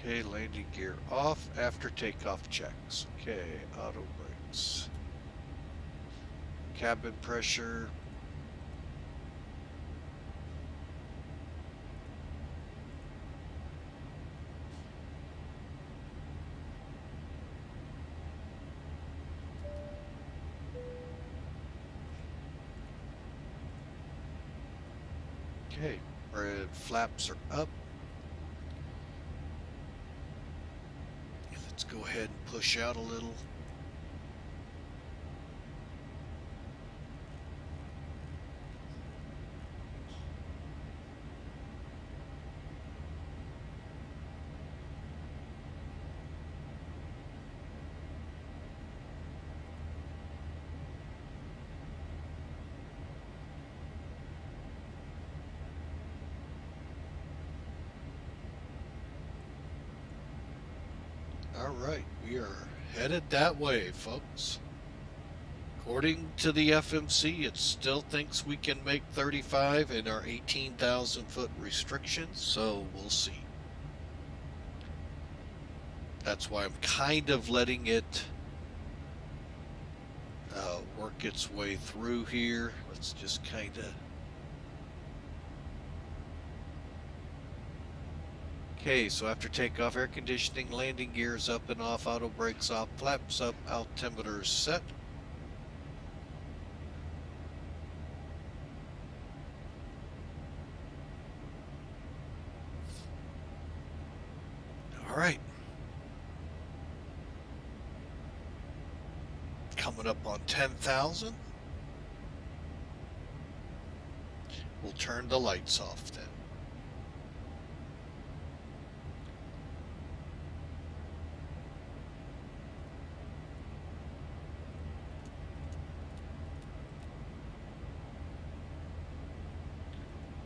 Speaker 1: okay, landing gear off after takeoff checks. Okay, auto brakes. Cabin pressure. Okay, red flaps are up. And let's go ahead and push out a little. Alright, we are headed that way, folks. According to the FMC, it still thinks we can make 35 in our 18,000 foot restrictions, so we'll see. That's why I'm kind of letting it work its way through here. Let's just kind of... Okay, so after takeoff, air conditioning, landing gears up and off, auto brakes off, flaps up, altimeter set. All right. Coming up on 10,000. We'll turn the lights off then.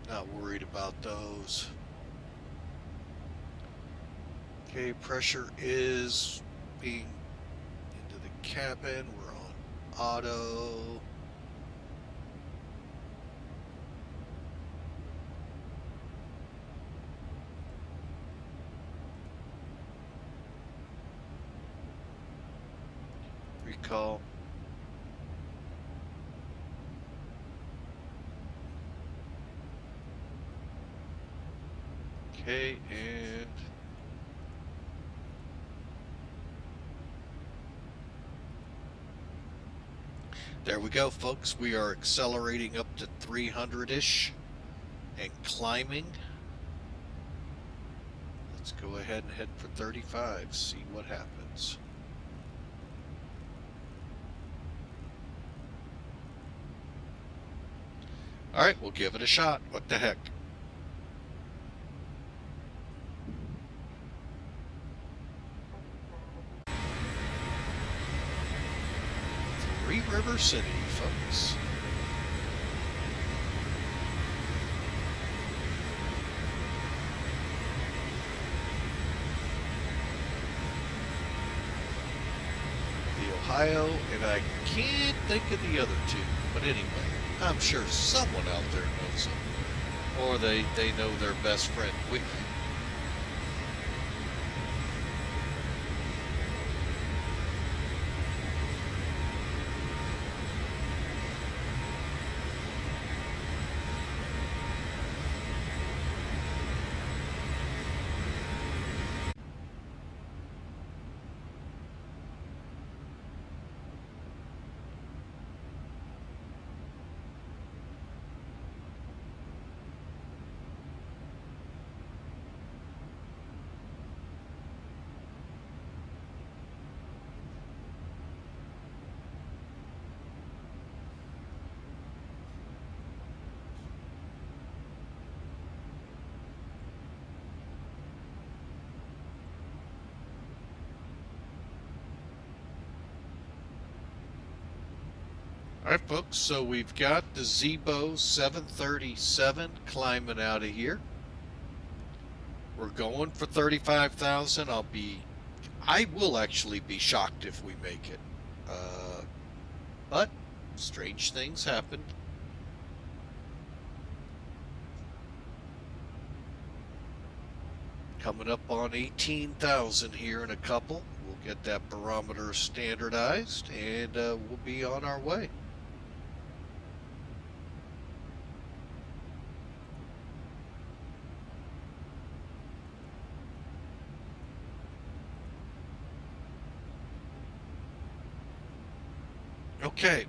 Speaker 1: Not worried about those. Okay, pressure is being into the cabin. We're on auto. Recall. Okay, and There we go, folks. We are accelerating up to 300-ish and climbing. Let's go ahead and head for 35, see what happens. Alright, we'll give it a shot. What the heck? Three River City, folks. The Ohio, and I can't think of the other two, but anyway. I'm sure someone out there knows them. Or they know their best friend. Alright folks, so we've got the Zibo 737 climbing out of here. We're going for 35,000. I will actually be shocked if we make it. But strange things happen. Coming up on 18,000 here in a couple. We'll get that barometer standardized and we'll be on our way. Okay,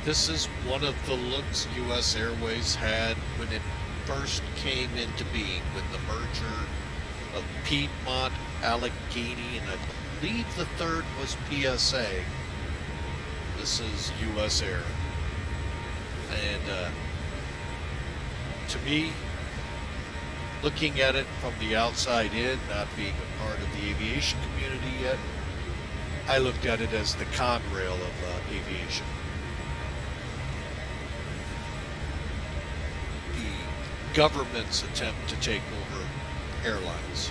Speaker 1: this is one of the looks US Airways had when it first came into being, with the merger of Piedmont, Allegheny, and I believe the third was PSA. This is US Air. And to me, looking at it from the outside in, not being a part of the aviation community yet, I looked at it as the Conrail of aviation. Government's attempt to take over airlines.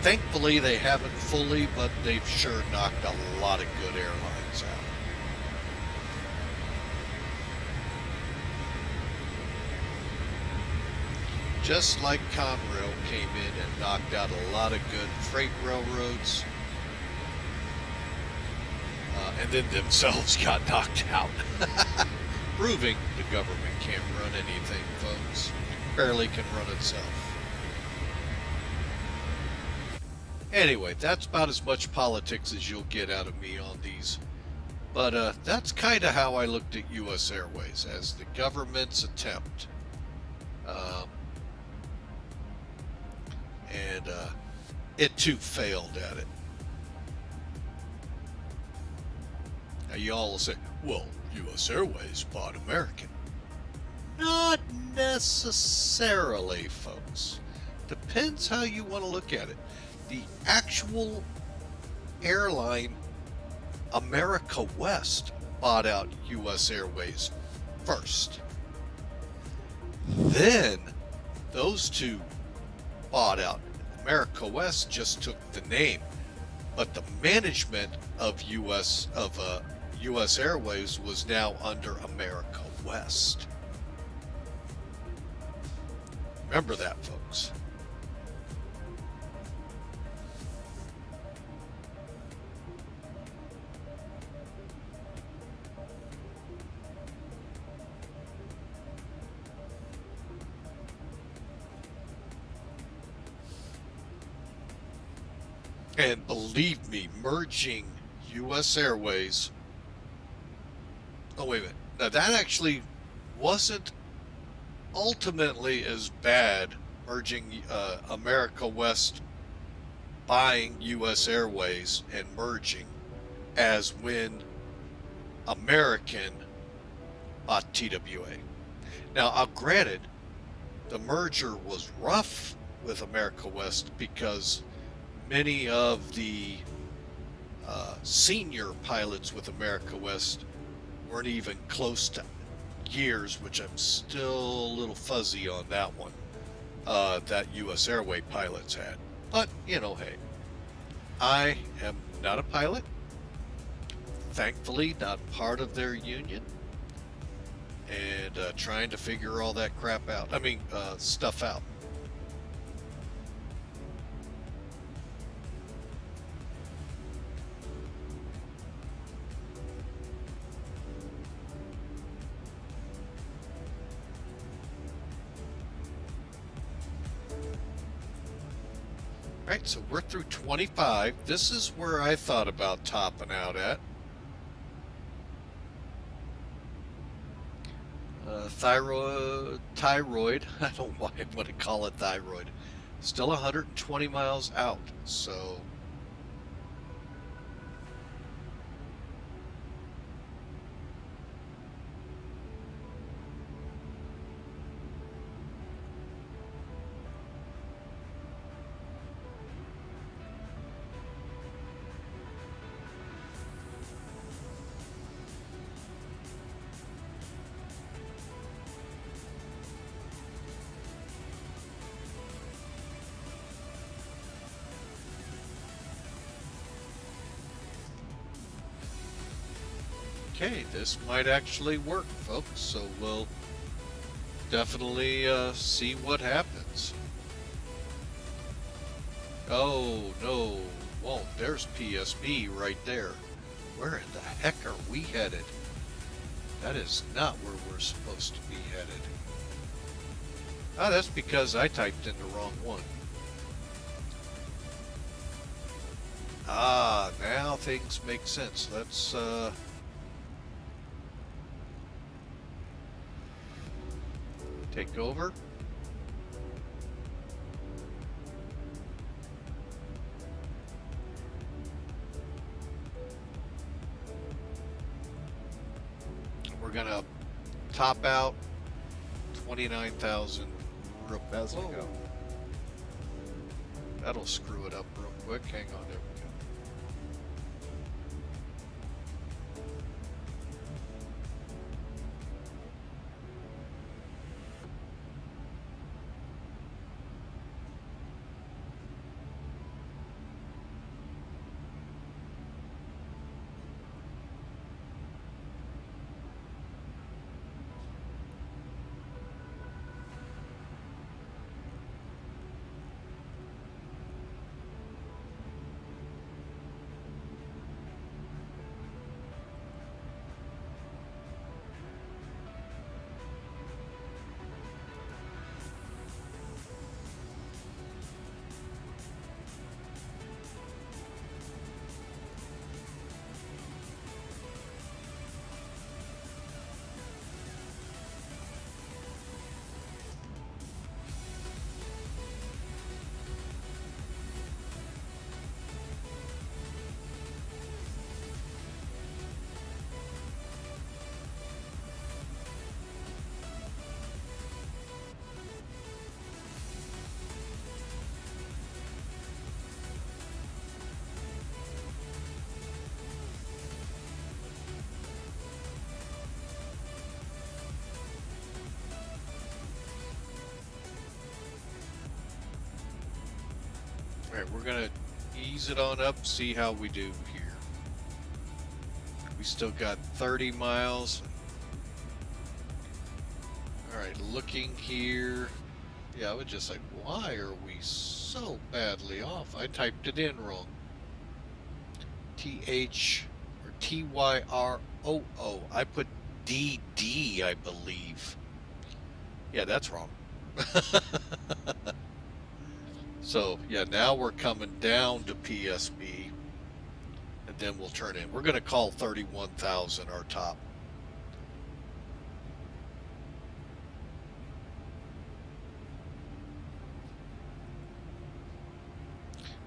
Speaker 1: Thankfully, they haven't fully, but they've sure knocked a lot of good airlines out. Just like Conrail came in and knocked out a lot of good freight railroads, and then themselves got knocked out. Proving the government can't run anything, folks. Barely can run itself. Anyway, that's about as much politics as you'll get out of me on these. But that's kind of how I looked at US Airways, as the government's attempt. And it too failed at it. Now y'all will say, well, US Airways bought American. Not necessarily, folks. Depends how you want to look at it. The actual airline, America West, bought out US Airways first. Then those two bought out. America West just took the name, but the management of US Airways was now under America West. Remember that, folks. And believe me, merging US Airways. Oh, wait a minute. Now, that actually wasn't ultimately as bad, merging America West buying US Airways and merging, as when American bought TWA. Now, granted, the merger was rough with America West because many of the senior pilots with America West weren't even close to years, which I'm still a little fuzzy on that one, that US Airway pilots had. But, you know, hey, I am not a pilot, thankfully not part of their union, and trying to figure all that crap out. I mean, stuff out. Right, so we're through 25. This is where I thought about topping out at. Thyroid, I don't know why I want to call it thyroid. Still 120 miles out, so okay, this might actually work, folks, so we'll definitely see what happens. Oh, no, won't. There's PSB right there. Where in the heck are we headed? That is not where we're supposed to be headed. Ah, that's because I typed in the wrong one. Ah, now things make sense. Let's, take over. We're gonna top out 29,000 real fast.
Speaker 6: Go.
Speaker 1: That'll screw it up real quick. Hang on, there we go. Alright, we're gonna ease it on up, see how we do here. We still got 30 miles. Alright, looking here. Yeah, I was just like, why are we so badly off? I typed it in wrong. TH or TYROO. I put DD, I believe. Yeah, that's wrong. So, yeah, now we're coming down to PSB. And then we'll turn in. We're going to call 31,000 our top.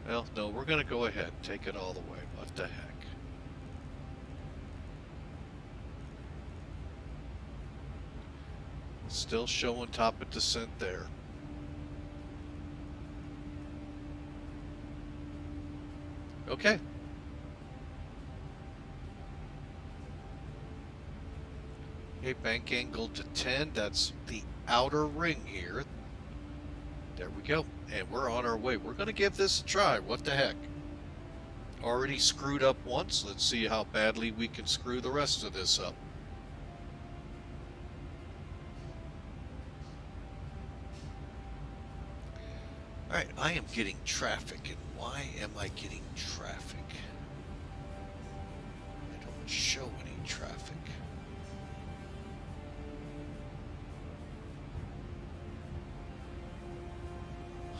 Speaker 1: Well, no, we're going to go ahead and take it all the way. What the heck? Still showing top of descent there. Okay. Okay, bank angle to 10. That's the outer ring here. There we go. And we're on our way. We're going to give this a try. What the heck? Already screwed up once. Let's see how badly we can screw the rest of this up. Alright, I am getting traffic. And why am I getting traffic? I don't show any traffic.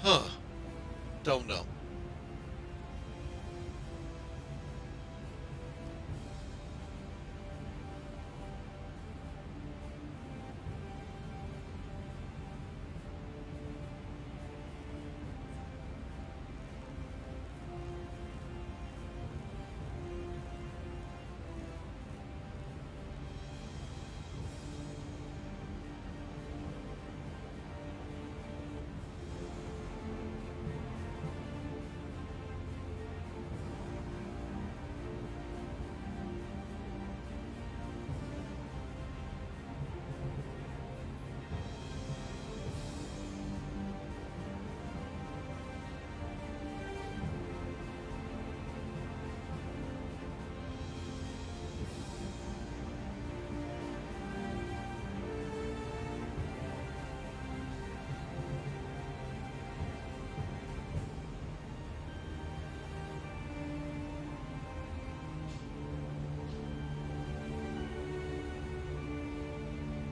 Speaker 1: Huh. Don't know.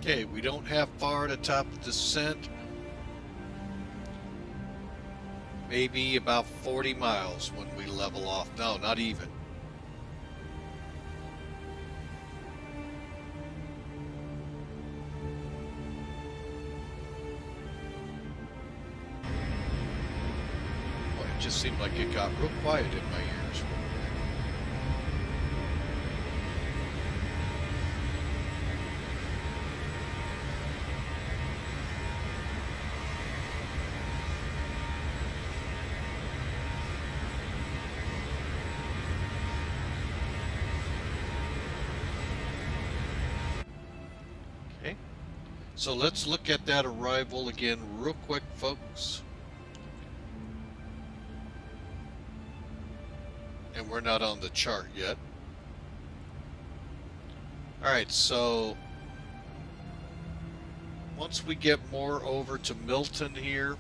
Speaker 1: Okay, we don't have far to top of descent. Maybe about 40 miles when we level off. No, not even. Boy, it just seemed like it got real quiet in my ears. So let's look at that arrival again real quick, folks. And we're not on the chart yet. Alright, so once we get more over to Milton here,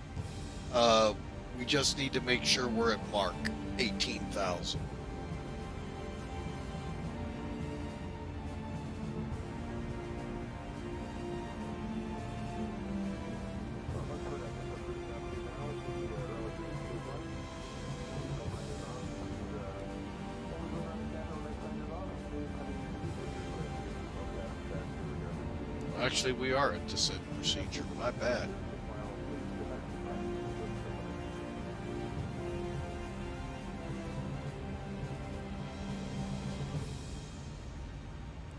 Speaker 1: we just need to make sure we're at mark 18,000. Actually, we are at descent procedure. My bad.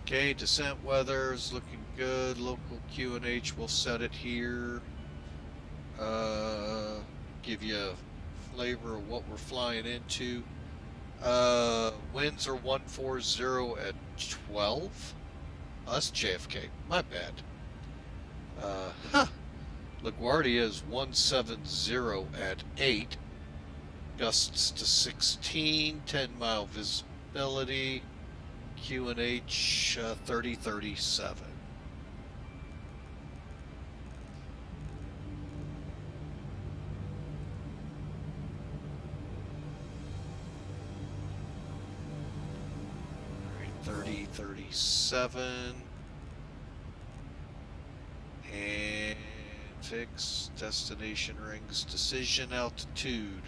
Speaker 1: Okay, descent weather is looking good. Local QNH, we'll set it here. Give you a flavor of what we're flying into. Winds are 140 at 12. That's JFK. My bad. LaGuardia is 170 at 8. Gusts to 16, 10-mile visibility, QNH 3037. All right, 3037. And fix destination rings, decision altitude.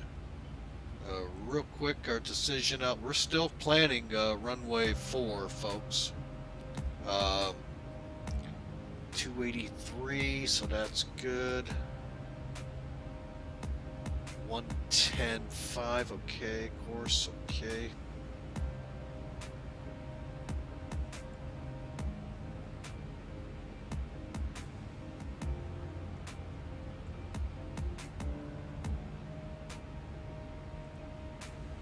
Speaker 1: Real quick, our decision out. We're still planning runway 4, folks. 283, so that's good. 110.5, okay. Course, okay.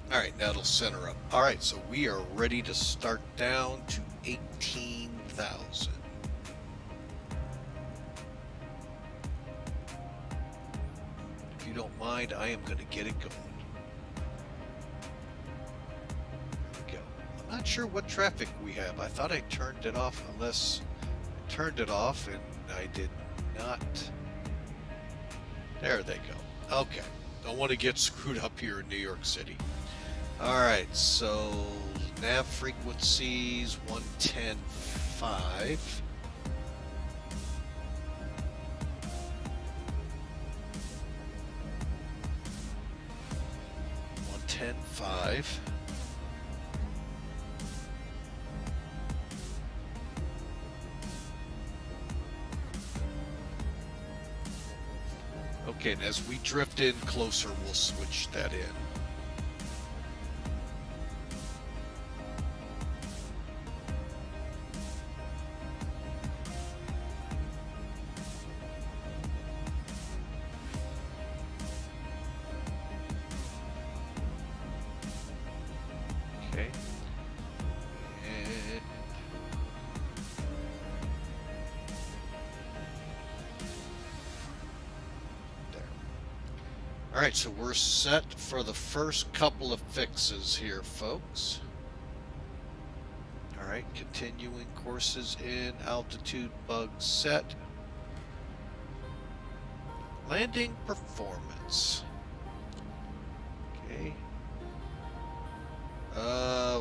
Speaker 1: All right, that'll center up. All right, so we are ready to start down to 18,000. If you don't mind, I am going to get it going. There we go. I'm not sure what traffic we have. I thought I turned it off, unless I turned it off and I did not. There they go. Okay. Don't want to get screwed up here in New York City. Alright, so nav frequencies 110.5. Okay, and as we drift in closer, we'll switch that in. Okay. And there. All right, so we're set for the first couple of fixes here, folks. All right, continuing courses in, altitude bug set. Landing performance. Okay.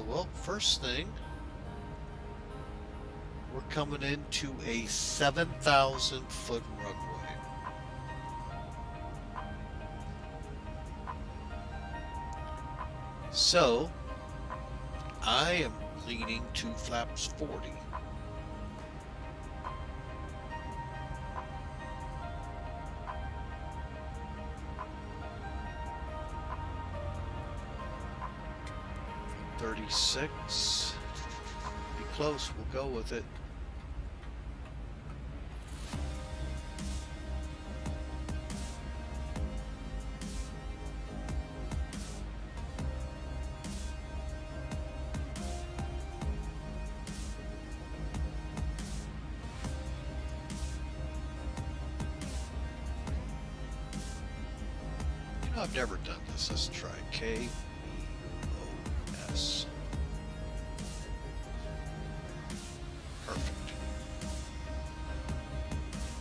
Speaker 1: Well, first thing, we're coming into a 7,000 foot runway. So, I am leaning to flaps 40. .36. Be close, we'll go with it. You know, I've never done this. Let's try KPIT. Perfect.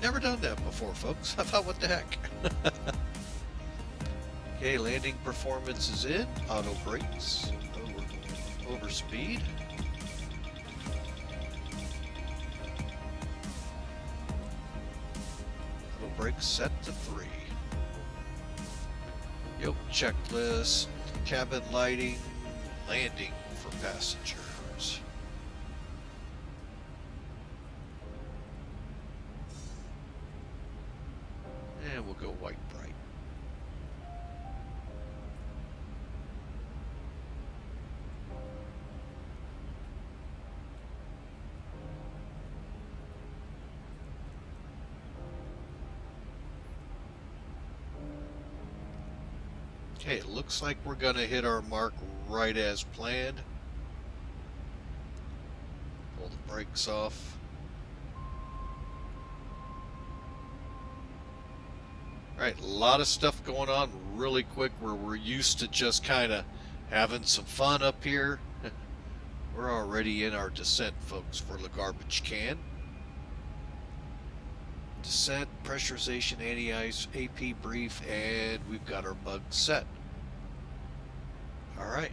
Speaker 1: Never done that before, folks. I thought, what the heck? Okay, landing performance is in. Auto brakes. Over speed. Auto brakes set to 3. Yoke checklist. Cabin lighting. Landing for passengers. And we'll go white bright. Okay, it looks like we're going to hit our mark right as planned. Pull the brakes off. Right, a lot of stuff going on really quick where we're used to just kind of having some fun up here. We're already in our descent, folks, for the garbage can. Descent, pressurization, anti-ice, AP brief, and we've got our bug set. All right.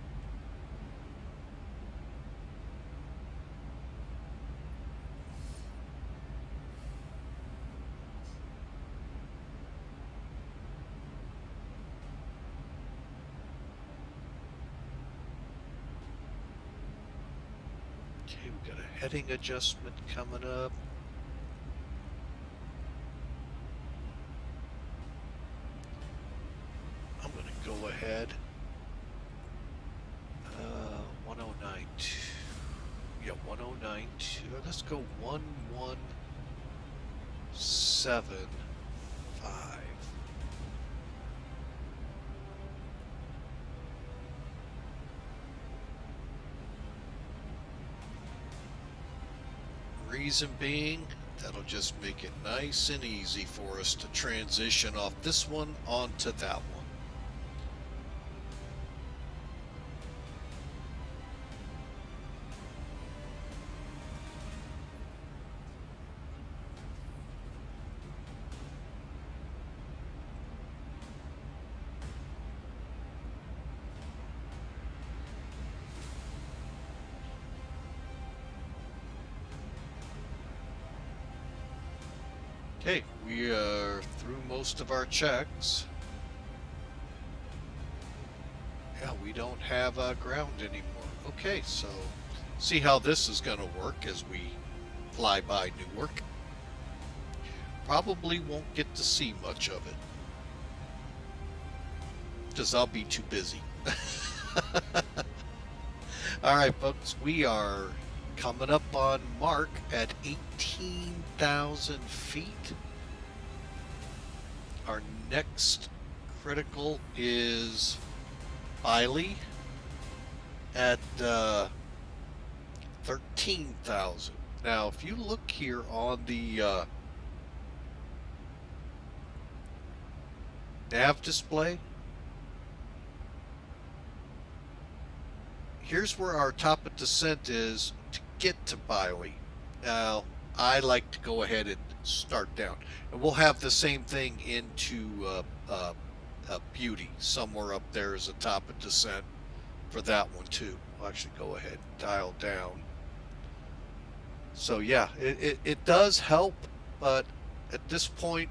Speaker 1: Okay, we've got a heading adjustment coming up. I'm going to go ahead. 1092. Yeah, 1092. Let's go 1175. Reason being, that'll just make it nice and easy for us to transition off this one onto that one. Okay, we are through most of our checks. Yeah, we don't have ground anymore. Okay, so see how this is going to work as we fly by Newark. Probably won't get to see much of it because I'll be too busy. All right, folks, we are coming up on mark at 18,000 feet. Our next critical is Biley at 13,000. Now, if you look here on the nav display, here's where our top of descent is to get to Biley. Now, I like to go ahead and start down. And we'll have the same thing into Beauty. Somewhere up there is a top of descent for that one too. I'll actually go ahead and dial down. So yeah, it does help, but at this point,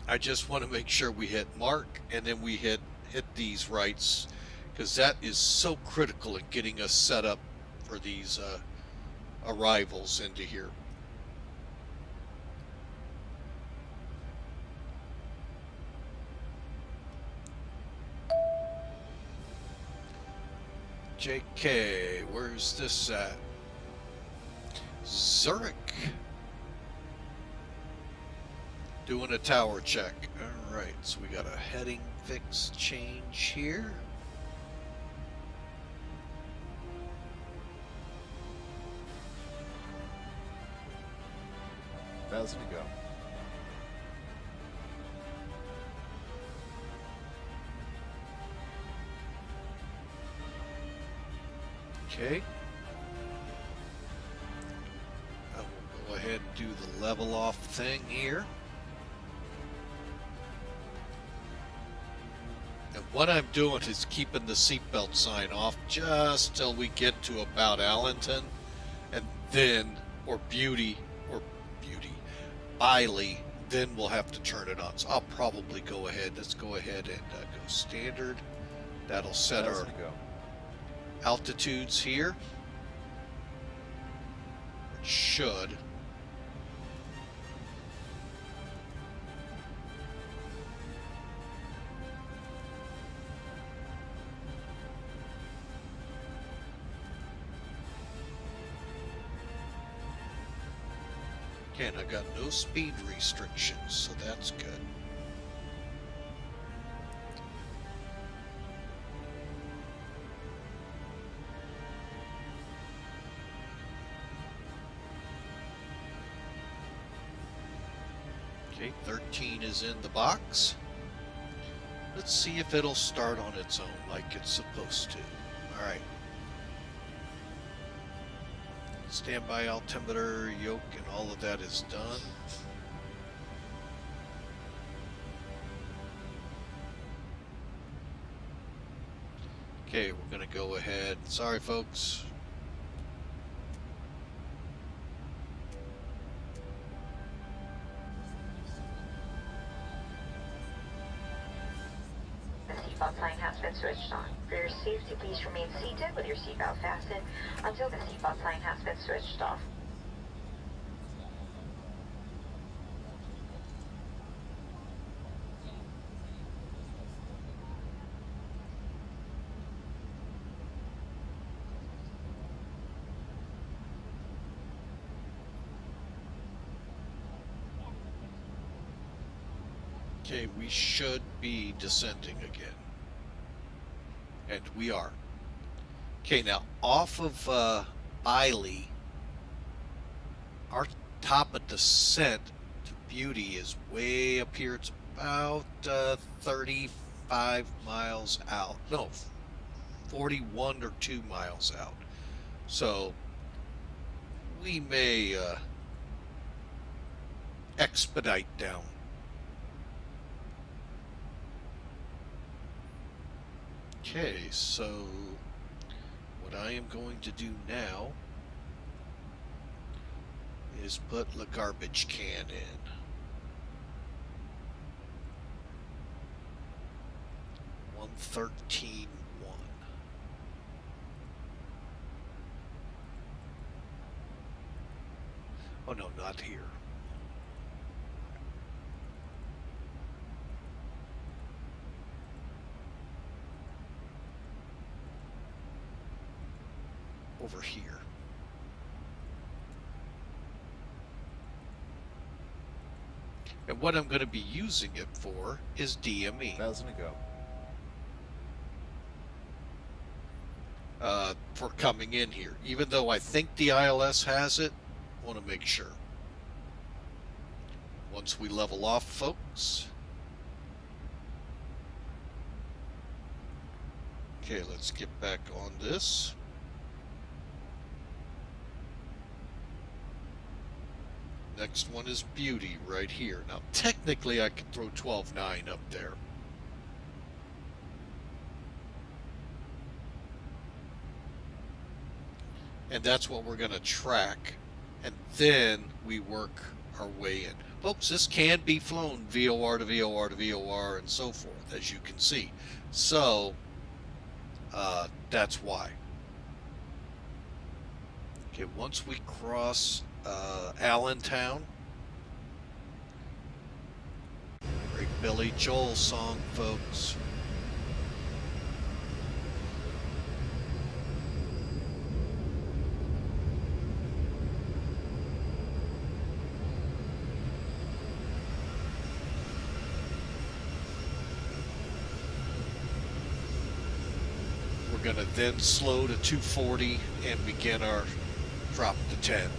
Speaker 1: I just want to make sure we hit mark and then we hit these rights, because that is so critical in getting us set up for these arrivals into here. JK, where's this at? Zurich. Doing a tower check. All right, so we got a heading fix change here.
Speaker 6: $1,000 to go.
Speaker 1: Okay. I will go ahead and do the level off thing here. And what I'm doing is keeping the seatbelt sign off just till we get to about Allenton, and then, or Biley, then we'll have to turn it on. So I'll probably go ahead. Let's go ahead and go standard. That'll set our
Speaker 6: $1,000 to go.
Speaker 1: altitudes here. It should. Again, I got no speed restrictions, so that's good. Okay, 13 is in the box. Let's see if it'll start on its own like it's supposed to. All right. Standby altimeter, yoke, and all of that is done. Okay, we're going to go ahead. Sorry, folks.
Speaker 5: The seatbelt sign has been switched on. For your safety, please remain seated with your seatbelt fastened until the seatbelt sign has been switched off.
Speaker 1: Okay, we should be descending again. And we are. Okay, now off of Biley, our top of descent to Beauty is way up here. It's about 35 miles out. No, 41 or 2 miles out. So we may expedite down. Okay, so what I am going to do now is put the garbage can in. $113.1. Oh no, not here. Over here. And what I'm going to be using it for is DME.
Speaker 6: 1,000 to go.
Speaker 1: For coming in here. Even though I think the ILS has it, I want to make sure. Once we level off, folks. Okay, let's get back on this. Next one is Beauty right here. Now, technically, I could throw 12.9 up there. And that's what we're going to track. And then we work our way in. Folks, this can be flown VOR to VOR to VOR and so forth, as you can see. So, that's why. Okay, once we cross Allentown. Great Billy Joel song, folks. We're going to then slow to 240 and begin our drop to 10.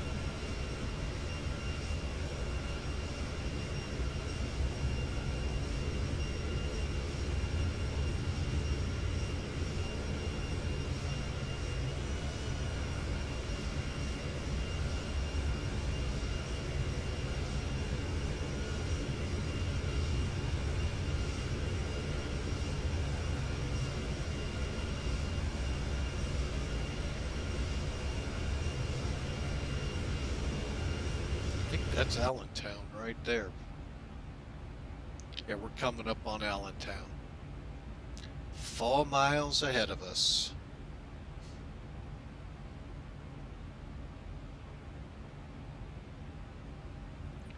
Speaker 1: That's Allentown right there. Yeah, we're coming up on Allentown. 4 miles ahead of us.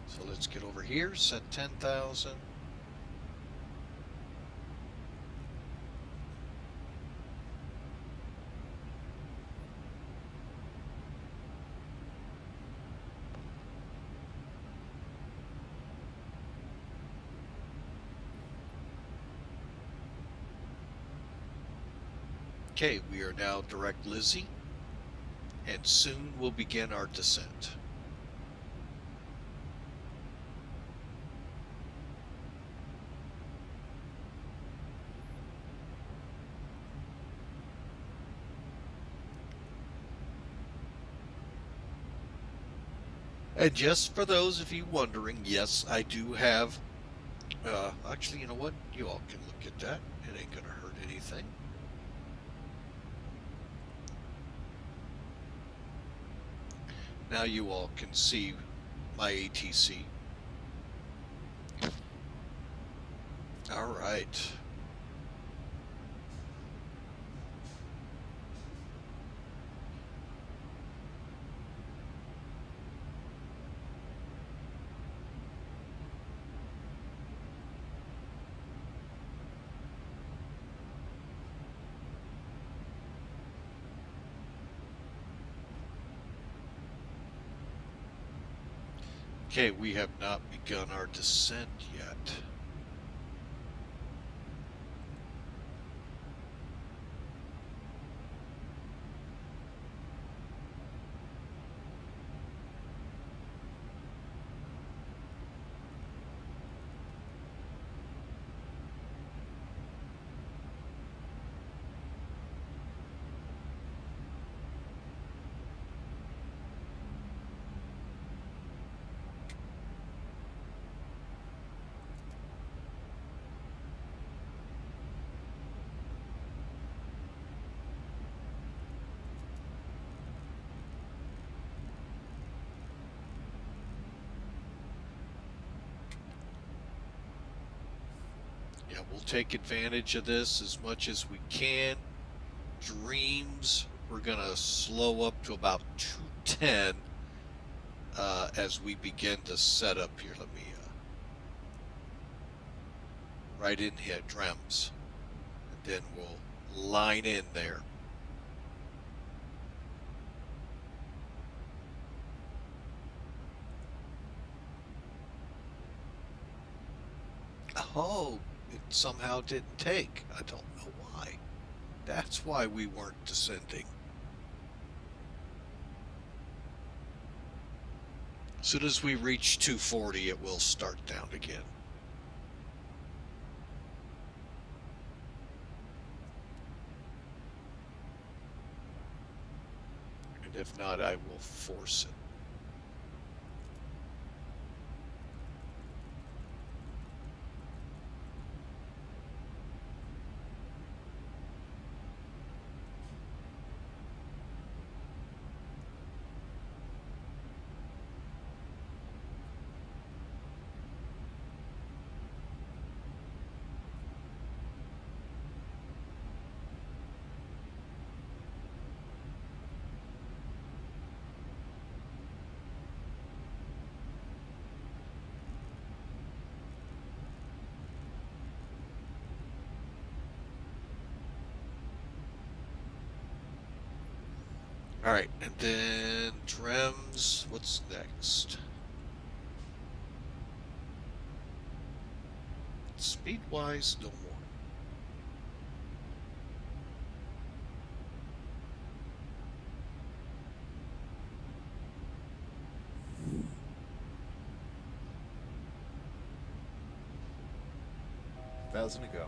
Speaker 1: So let's get over here, set 10,000. Okay, we are now direct Lizzie, and soon we'll begin our descent. And just for those of you wondering, yes, I do have, actually, you know what? You all can look at that. It ain't gonna hurt anything. Now you all can see my ATC. All right. Okay, we have not begun our descent yet. Yeah, we'll take advantage of this as much as we can. Dreams, we're gonna slow up to about 210 as we begin to set up here. Let me right in here, Drems, and then we'll line in there. Oh, it somehow didn't take. I don't know why. That's why we weren't descending. As soon as we reach 240, it will start down again. And if not, I will force it. All right, and then Drems, what's next? Speed-wise, no more.
Speaker 6: Thousand to go.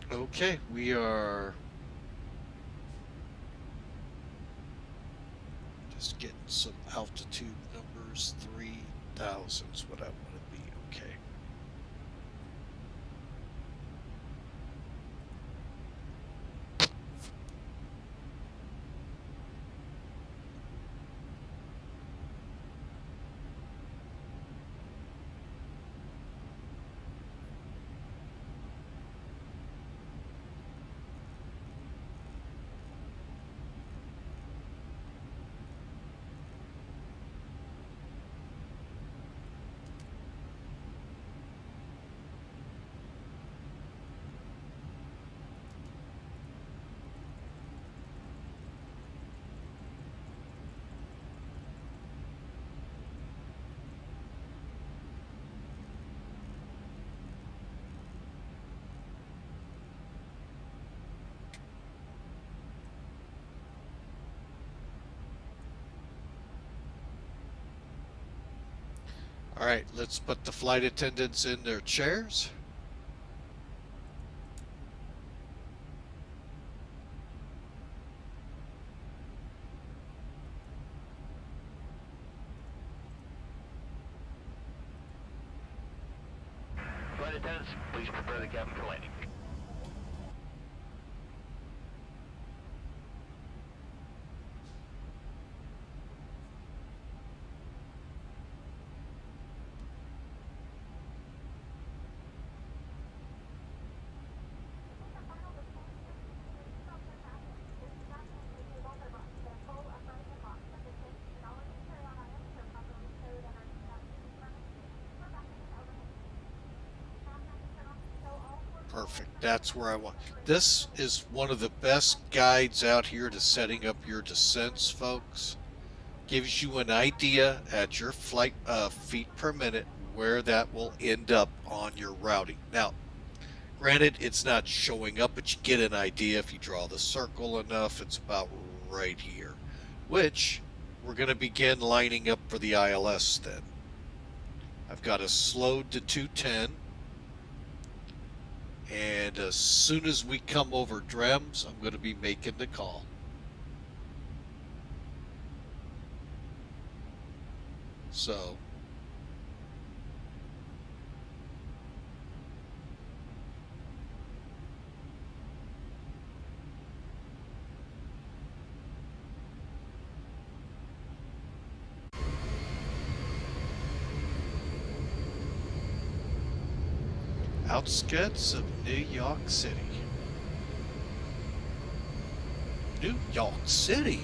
Speaker 1: Okay, we are just getting some altitude numbers. 3,000 is what I want to be. Okay. All right, let's put the flight attendants in their chairs.
Speaker 7: Flight attendants, please prepare the cabin for landing.
Speaker 1: Perfect. That's where I want. This is one of the best guides out here to setting up your descents, folks. Gives you an idea at your flight feet per minute where that will end up on your routing. Now, granted, it's not showing up, but you get an idea if you draw the circle enough. It's about right here, which we're going to begin lining up for the ILS then. I've got us slowed to 210. And as soon as we come over Drems, I'm going to be making the call. So, outskirts of New York City. New York City?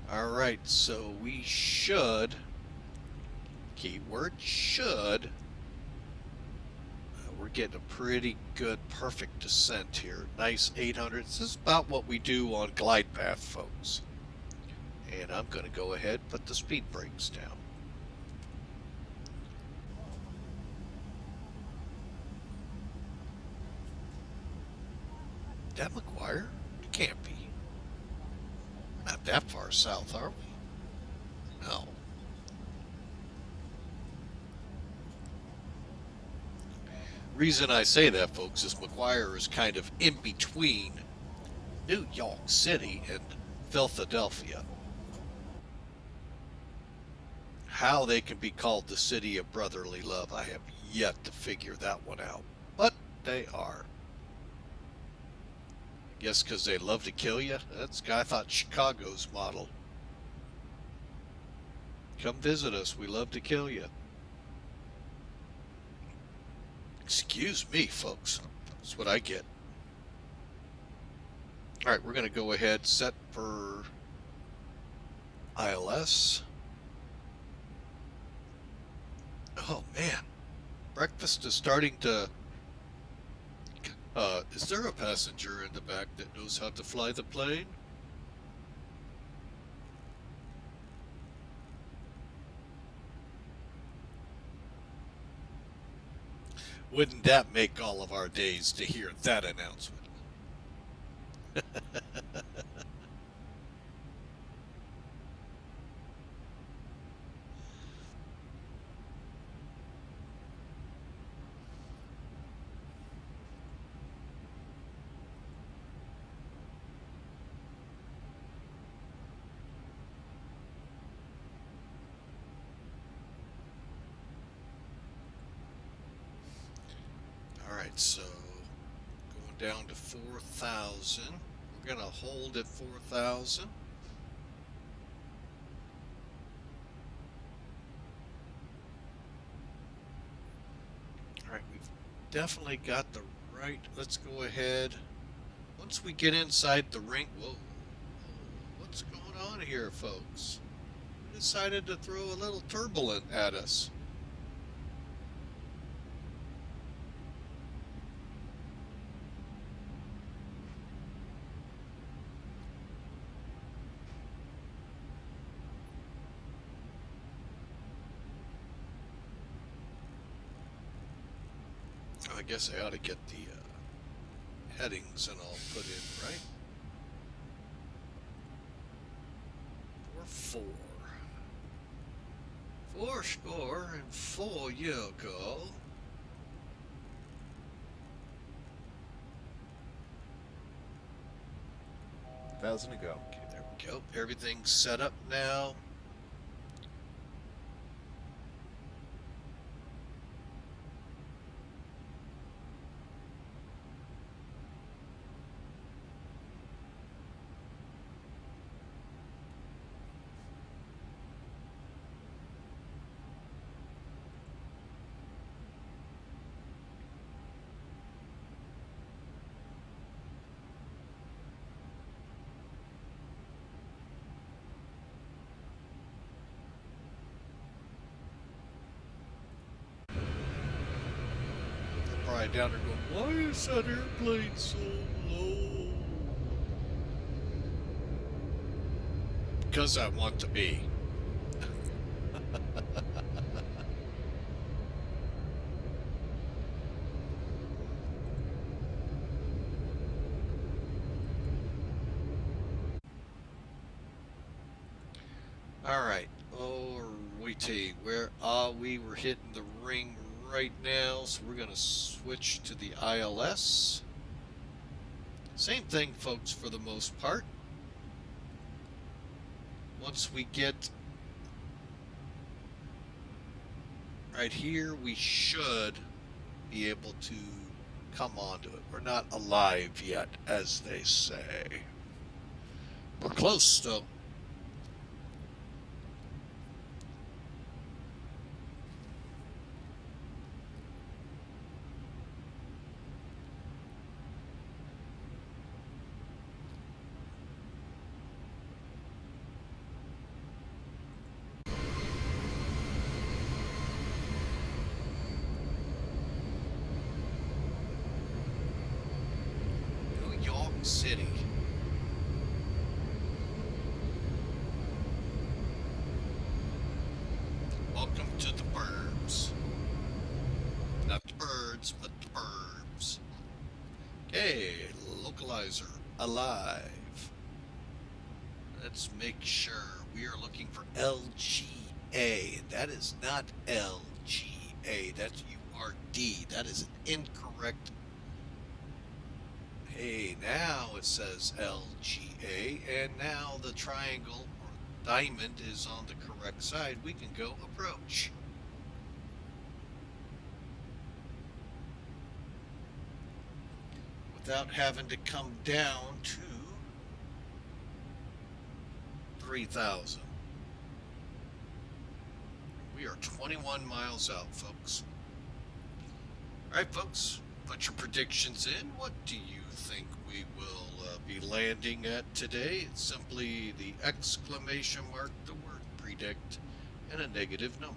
Speaker 1: Alright, so we should, keyword should, we're getting a pretty good, perfect descent here. Nice 800. This is about what we do on glide path, folks. And I'm going to go ahead and put the speed brakes down. That McGuire? It can't be. Not that far south, are we? No. Reason I say that, folks, is McGuire is kind of in between New York City and Philadelphia. How they can be called the city of brotherly love, I have yet to figure that one out. But they are. Guess because they love to kill you? That's I thought Chicago's model. Come visit us. We love to kill you. Excuse me, folks. That's what I get. All right, we're going to go ahead, set for ILS. Oh, man. Breakfast is starting to... is there a passenger in the back that knows how to fly the plane? Wouldn't that make all of our days to hear that announcement? Alright, so going down to 4,000. We're going to hold at 4,000. Alright, we've definitely got the right. Let's go ahead. Once we get inside the ring. Whoa. What's going on here, folks? We decided to throw a little turbulent at us. I guess I ought to get the headings and all put in, right? 4-4. 4 score and 4 you go.
Speaker 6: $1,000 to go.
Speaker 1: Okay, there we go. Everything's set up now. Probably down there going, why is that airplane so low? Because I want to be. All right. Oh, wait, where are we? We're hitting the ring right now, so we're going to switch to the ILS. Same thing, folks, for the most part. Once we get right here, we should be able to come onto it. We're not alive yet, as they say. We're close, though. City. Welcome to the burbs. Not the birds, but the burbs. Okay, localizer alive. Let's make sure we are looking for LGA. That is not LGA. That's URD. That is an incorrect. Hey, now it says LGA, and now the triangle or diamond is on the correct side. We can go approach. Without having to come down to 3,000. We are 21 miles out, folks. All right, folks. Put your predictions in. What do you think we will be landing at today? It's simply the exclamation mark, the word predict, and a negative number.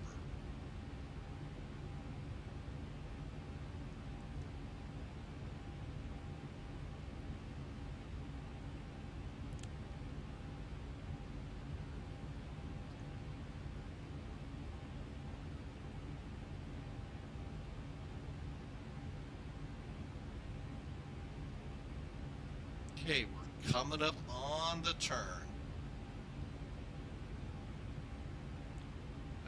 Speaker 1: Okay, we're coming up on the turn.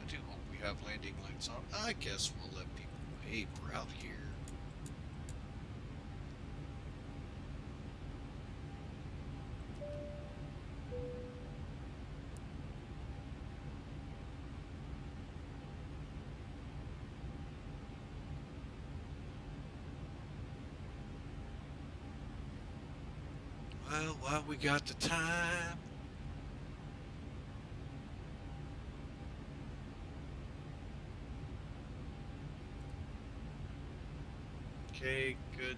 Speaker 1: I do hope we have landing lights on. I guess we'll let people vapor out here. Well, while we got the time, okay, good.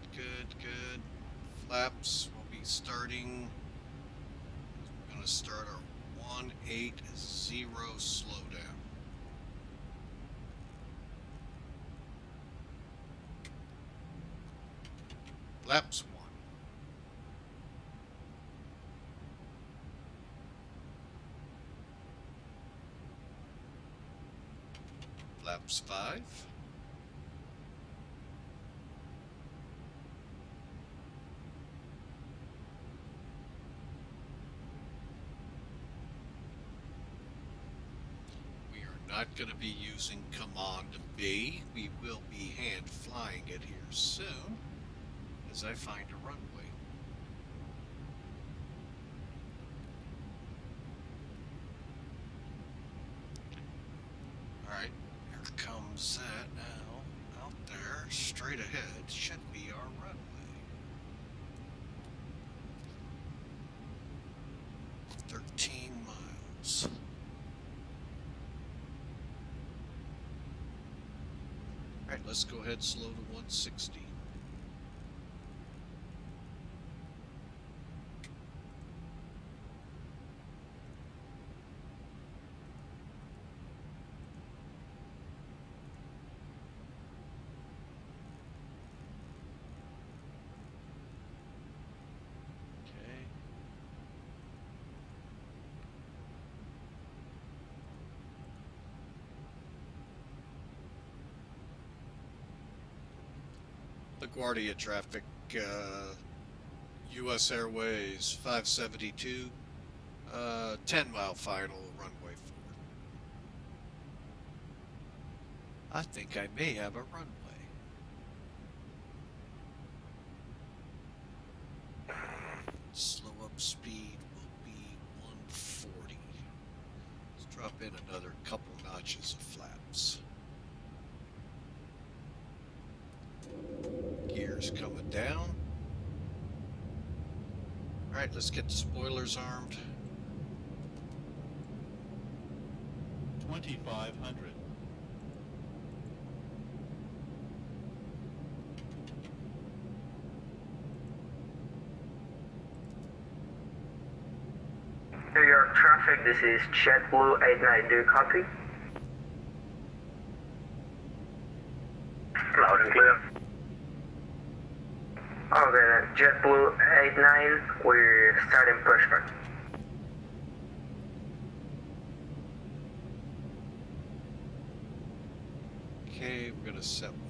Speaker 1: Flaps will be starting. We're going to start our 180 slowdown. Flaps 1. Flaps 5. not going to be using Command B. We will be hand flying it here soon as I find a runway. Alright, here comes that now. Out there, straight ahead, should be our runway. Miles. Alright, let's go ahead slow to 160. LaGuardia traffic, UsAirway's 572, 10-mile final, runway 4. I think I may have a runway. Slow up speed will be 140. Let's drop in another couple notches of flaps. Gears coming down. Alright, let's get the spoilers armed.
Speaker 8: 2500.
Speaker 9: New York traffic, this is JetBlue 89, do you copy? Loud and clear. Okay, JetBlue 89, we're starting pushback.
Speaker 1: Okay, we're gonna set 140.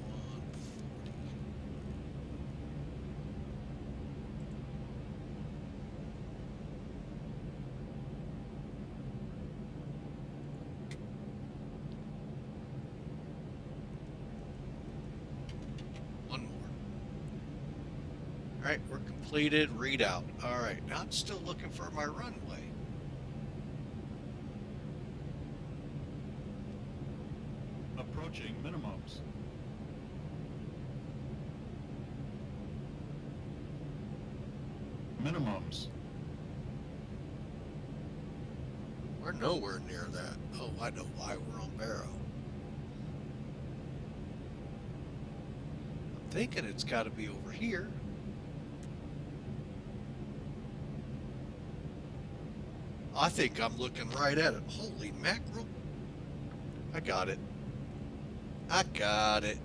Speaker 1: One more. Alright, we're completed. Readout. Alright, now I'm still looking for my runway.
Speaker 8: Approaching minimums. Minimums.
Speaker 1: We're nowhere near that. Oh, I know why we're on Barrow. I'm thinking it's got to be over here. I think I'm looking right at it. Holy mackerel. I got it. I got it.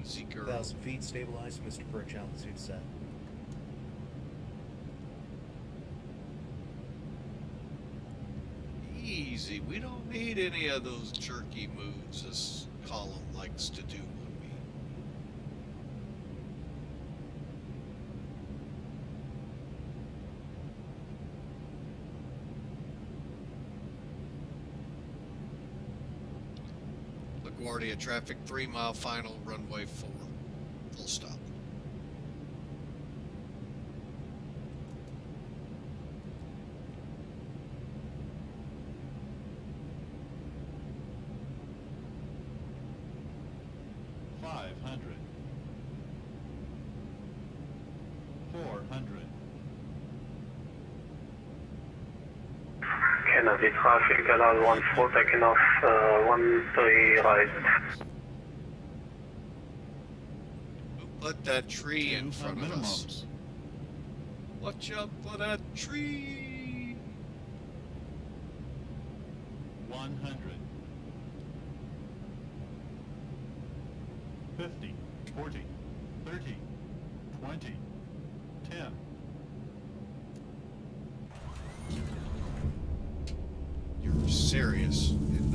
Speaker 1: Easy girl.
Speaker 6: 1,000 feet, stabilized, Mr. Perch, altitude set.
Speaker 1: Easy. We don't need any of those jerky moves this column likes to do on me. LaGuardia traffic, 3-mile final, runway 4. Full stop.
Speaker 9: Kennedy traffic, allow 14 taking off, 13 right.
Speaker 1: Who put that tree in front of us? Watch out for that tree!
Speaker 8: 100. 50, 40, 30, 20, 10.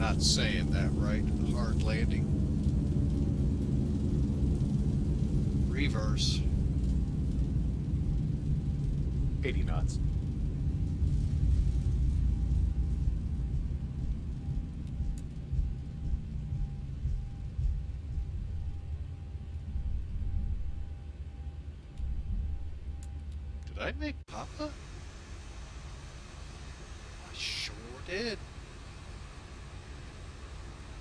Speaker 1: not saying that right. Hard landing. Reverse.
Speaker 6: 80 knots.
Speaker 1: Did I make Papa? I sure did.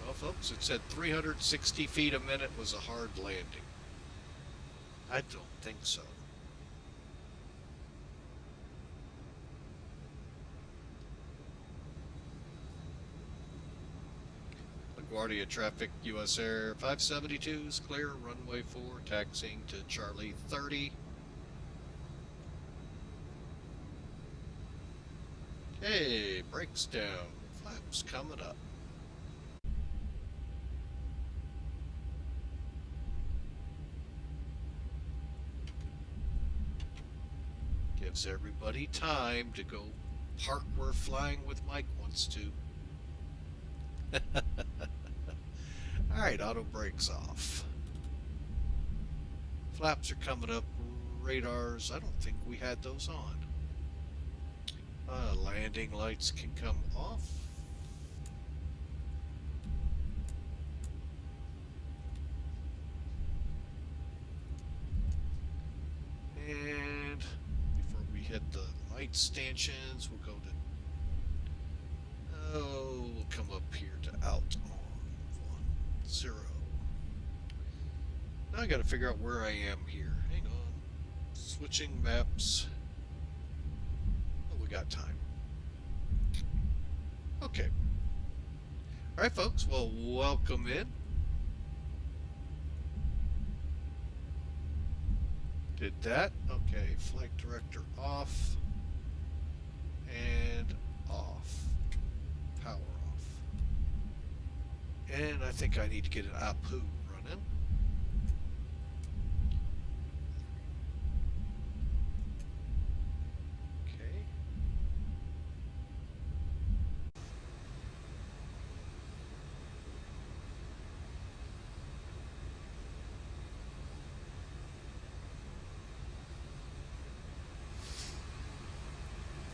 Speaker 1: Well, folks, it said 360 feet a minute was a hard landing. I don't think so. LaGuardia traffic, US Air 572 is clear, runway 4, taxiing to Charlie 30. Hey, brakes down, flaps coming up. Gives everybody time to go park where Flying with Mike wants to. Alright, auto brakes off. Flaps are coming up. Radars, I don't think we had those on. Landing lights can come off. And before we hit the light stanchions, we'll go to... we'll come up here to out on 10. Now I gotta figure out where I am here. Hang on. Switching maps. Oh, we got time. Okay. Alright, folks. Well, welcome in. Did that. Okay. Flight director off. And off. Power off. And I think I need to get an APU running. Okay.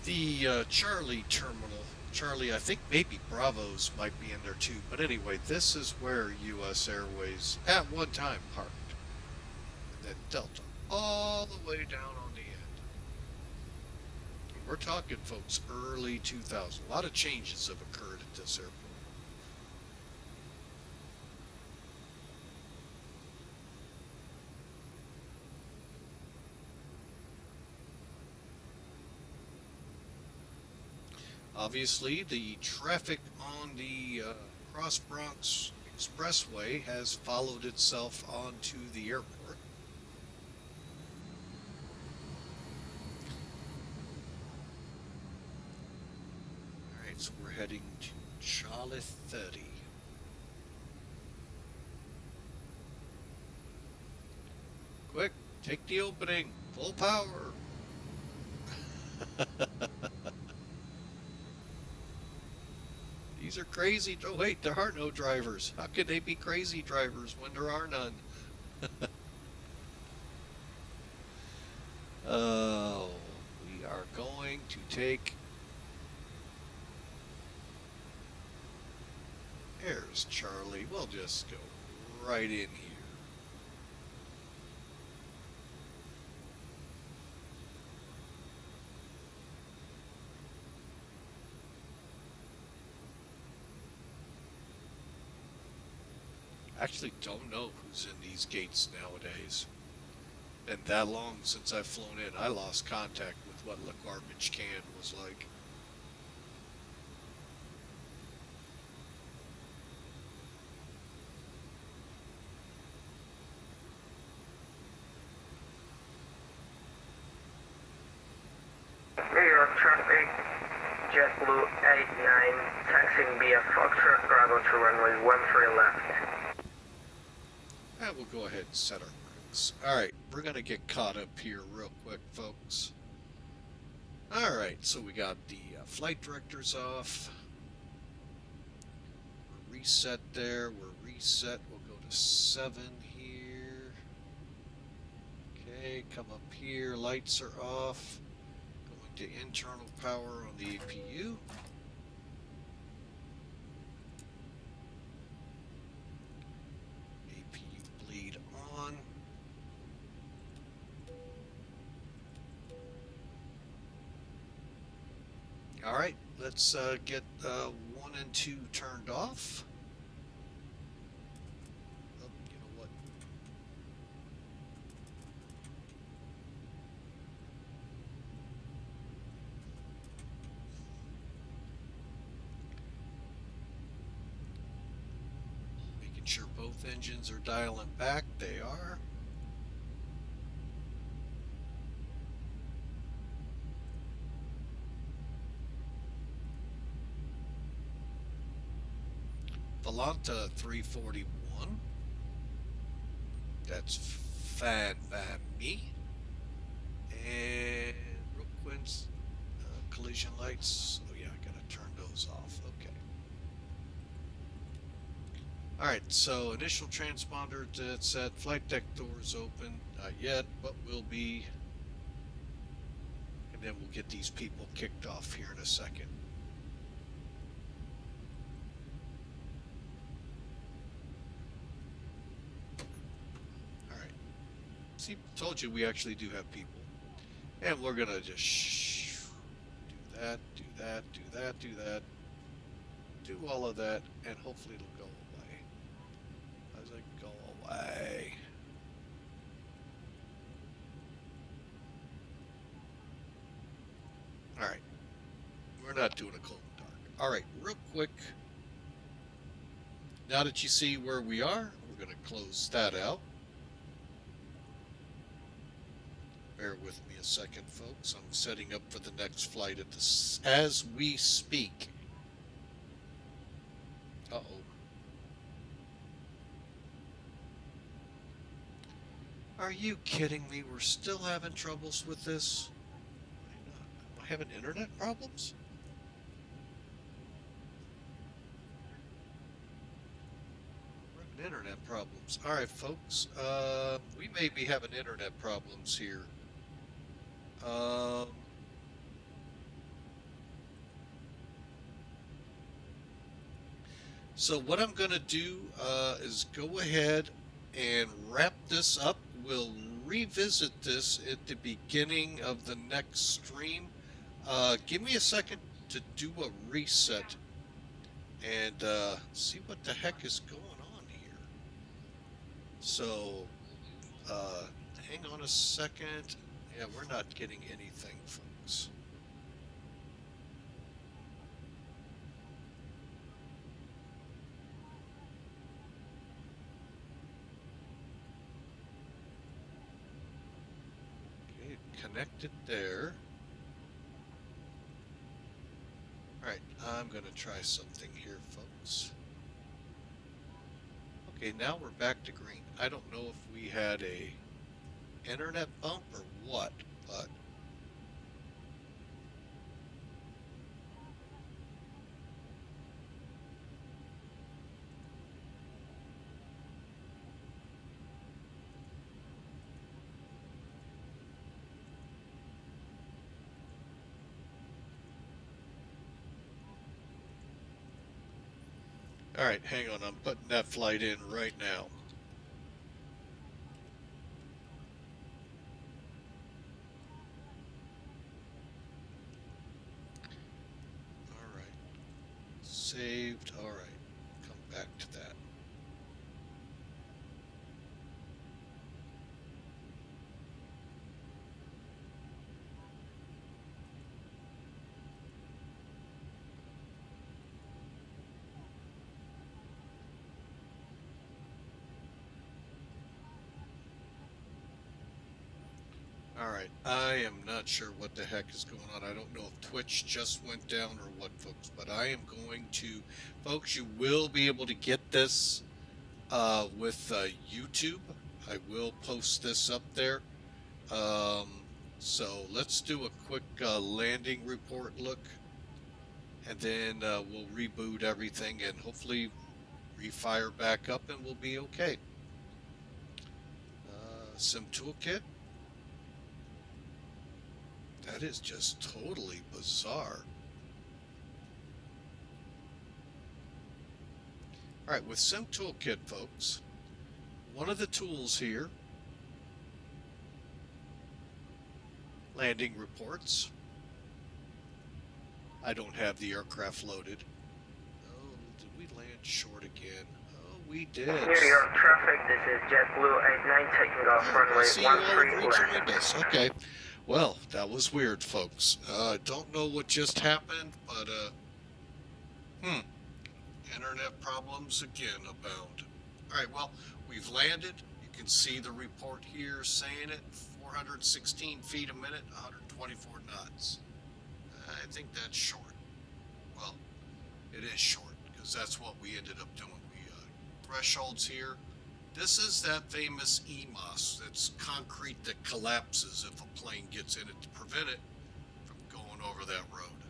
Speaker 1: The Charlie terminal. Charlie, I think maybe Bravos might be in there too. But anyway, this is where US Airways at one time parked. And then Delta all the way down on the end. We're talking, folks, early 2000. A lot of changes have occurred at this airport. Obviously, the traffic on the Cross Bronx Expressway has followed itself onto the airport. Alright, so we're heading to Charlie 30. Quick, take the opening, full power. These are crazy. Oh, wait, there are no drivers. How could they be crazy drivers when there are none? Oh, we are going to take... There's Charlie. We'll just go right in here. Actually don't know who's in these gates nowadays. Been that long since I've flown in. I lost contact with what the garbage can was like.
Speaker 9: New York traffic, JetBlue 89, taxiing via Foxtrot Bravo to runway 13 left.
Speaker 1: And we'll go ahead and set our brakes. Alright, we're going to get caught up here real quick, folks. Alright, so we got the flight directors off. reset there. We're reset. We'll go to 7 here. Okay, come up here. Lights are off. Going to internal power on the APU. APU bleed on. All right, let's get 1 and 2 turned off. Oh, you know what? Making sure both engines are dialing back. They are. Volanta 341. That's fine by me. And real quick, collision lights. Oh yeah, I gotta turn those off. Okay. All right. So initial transponder that's set. Flight deck doors open. Not yet, but will be. And then we'll get these people kicked off here in a second. See, told you we actually do have people. And we're gonna just do that, do that, do that, do that, do all of that, and hopefully it'll go away. As I go away. Alright. We're not doing a cold and dark. Alright, real quick. Now that you see where we are, we're gonna close that out. Bear with me a second, folks. I'm setting up for the next flight at this as we speak. Uh-oh. Are you kidding me? We're still having troubles with this? Am I having internet problems? We're having internet problems. All right, folks. We may be having internet problems here. So what I'm going to do is go ahead and wrap this up. We'll revisit this at the beginning of the next stream. Give me a second to do a reset and see what the heck is going on here. So hang on a second. Yeah, we're not getting anything, folks. Okay, connected there. All right, I'm going to try something here, folks. Okay, now we're back to green. I don't know if we had a internet bump or what, but all right, hang on, I'm putting that flight in right now. Saved. All right. Come back to that. All right, I am not sure what the heck is going on. I don't know if Twitch just went down or what, folks, but I am going to, folks, you will be able to get this with YouTube. I will post this up there. So let's do a quick landing report look, and then we'll reboot everything, and hopefully refire back up, and we'll be okay. Sim toolkit. That is just totally bizarre. All right, with Sim Toolkit, folks, one of the tools here, landing reports. I don't have the aircraft loaded. Oh, did we land short again? Oh, we did.
Speaker 9: New York traffic, this is JetBlue 89 taking off
Speaker 1: I
Speaker 9: runway
Speaker 1: see you all
Speaker 9: 13 left.
Speaker 1: rejoined us. Okay. Well, that was weird, folks. I don't know what just happened, but, internet problems again abound. All right, well, we've landed. You can see the report here saying it, 416 feet a minute, 124 knots. I think that's short. Well, it is short, because that's what we ended up doing. Thresholds here. This is that famous EMOS. That's concrete that collapses if a plane gets in it to prevent it from going over that road,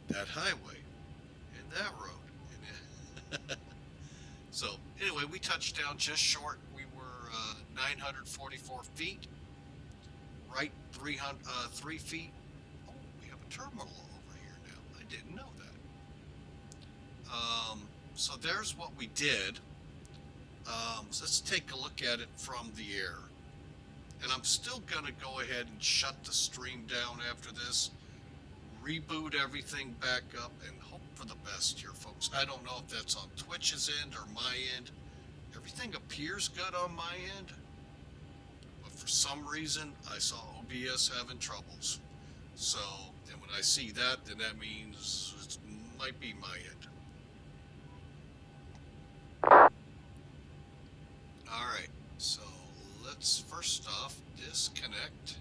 Speaker 1: that highway, and that road. So anyway, we touched down just short. We were 944 feet, right 3 feet. Oh, we have a terminal over here now. I didn't know that. So there's what we did. So let's take a look at it from the air. And I'm still going to go ahead and shut the stream down after this, reboot everything back up, and hope for the best here, folks. I don't know if that's on Twitch's end or my end. Everything appears good on my end, but for some reason, I saw OBS having troubles. So, and when I see that, then that means it might be my end. Alright, so let's first off disconnect.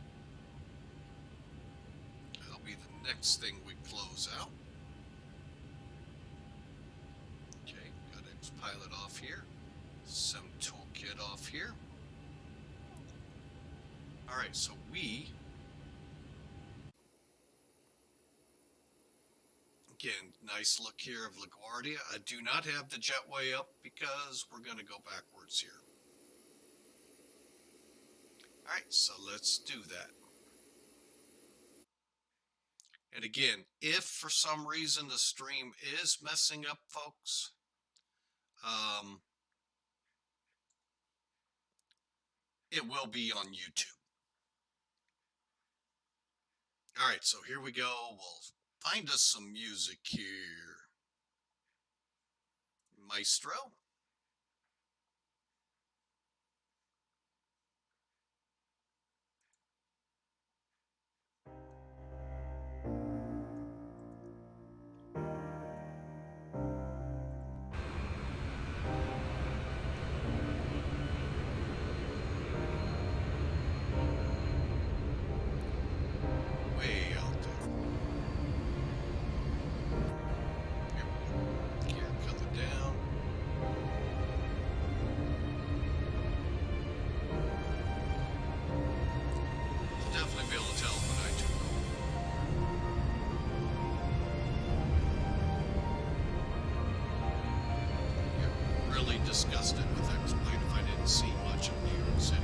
Speaker 1: That'll be the next thing we close out. Okay, got X-Pilot off here. Sim Toolkit off here. Alright, so we... Again, nice look here of LaGuardia. I do not have the jetway up because we're going to go backwards here. Alright, so let's do that. And again, if for some reason the stream is messing up, folks, it will be on YouTube. Alright, so here we go. We'll find us some music here. Maestro. Way out there. Here we go. Gear coming down. You'll definitely be able to tell when I took over. Get really disgusted with X-Plane if I didn't see much of New York City.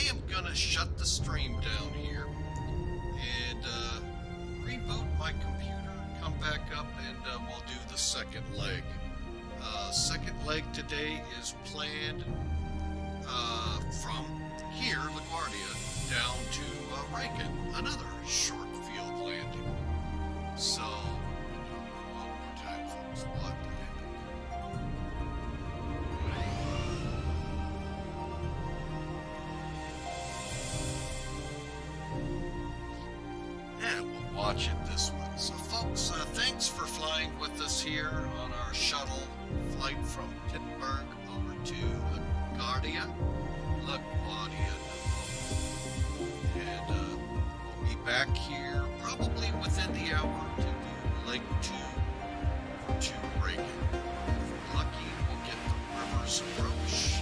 Speaker 1: am gonna shut the stream down here and reboot my computer, come back up, and we'll do the second leg. Second leg today is planned from here, LaGuardia, down to Reagan, another short field landing. So, one more time, folks. What the heck? And we'll watch it this way. So, folks, thanks for flying with us here on our shuttle flight from Pittsburgh over to LaGuardia. And we'll be back here probably within the hour to do leg 2 to Reagan. If we're lucky, we'll get the Rivers approach.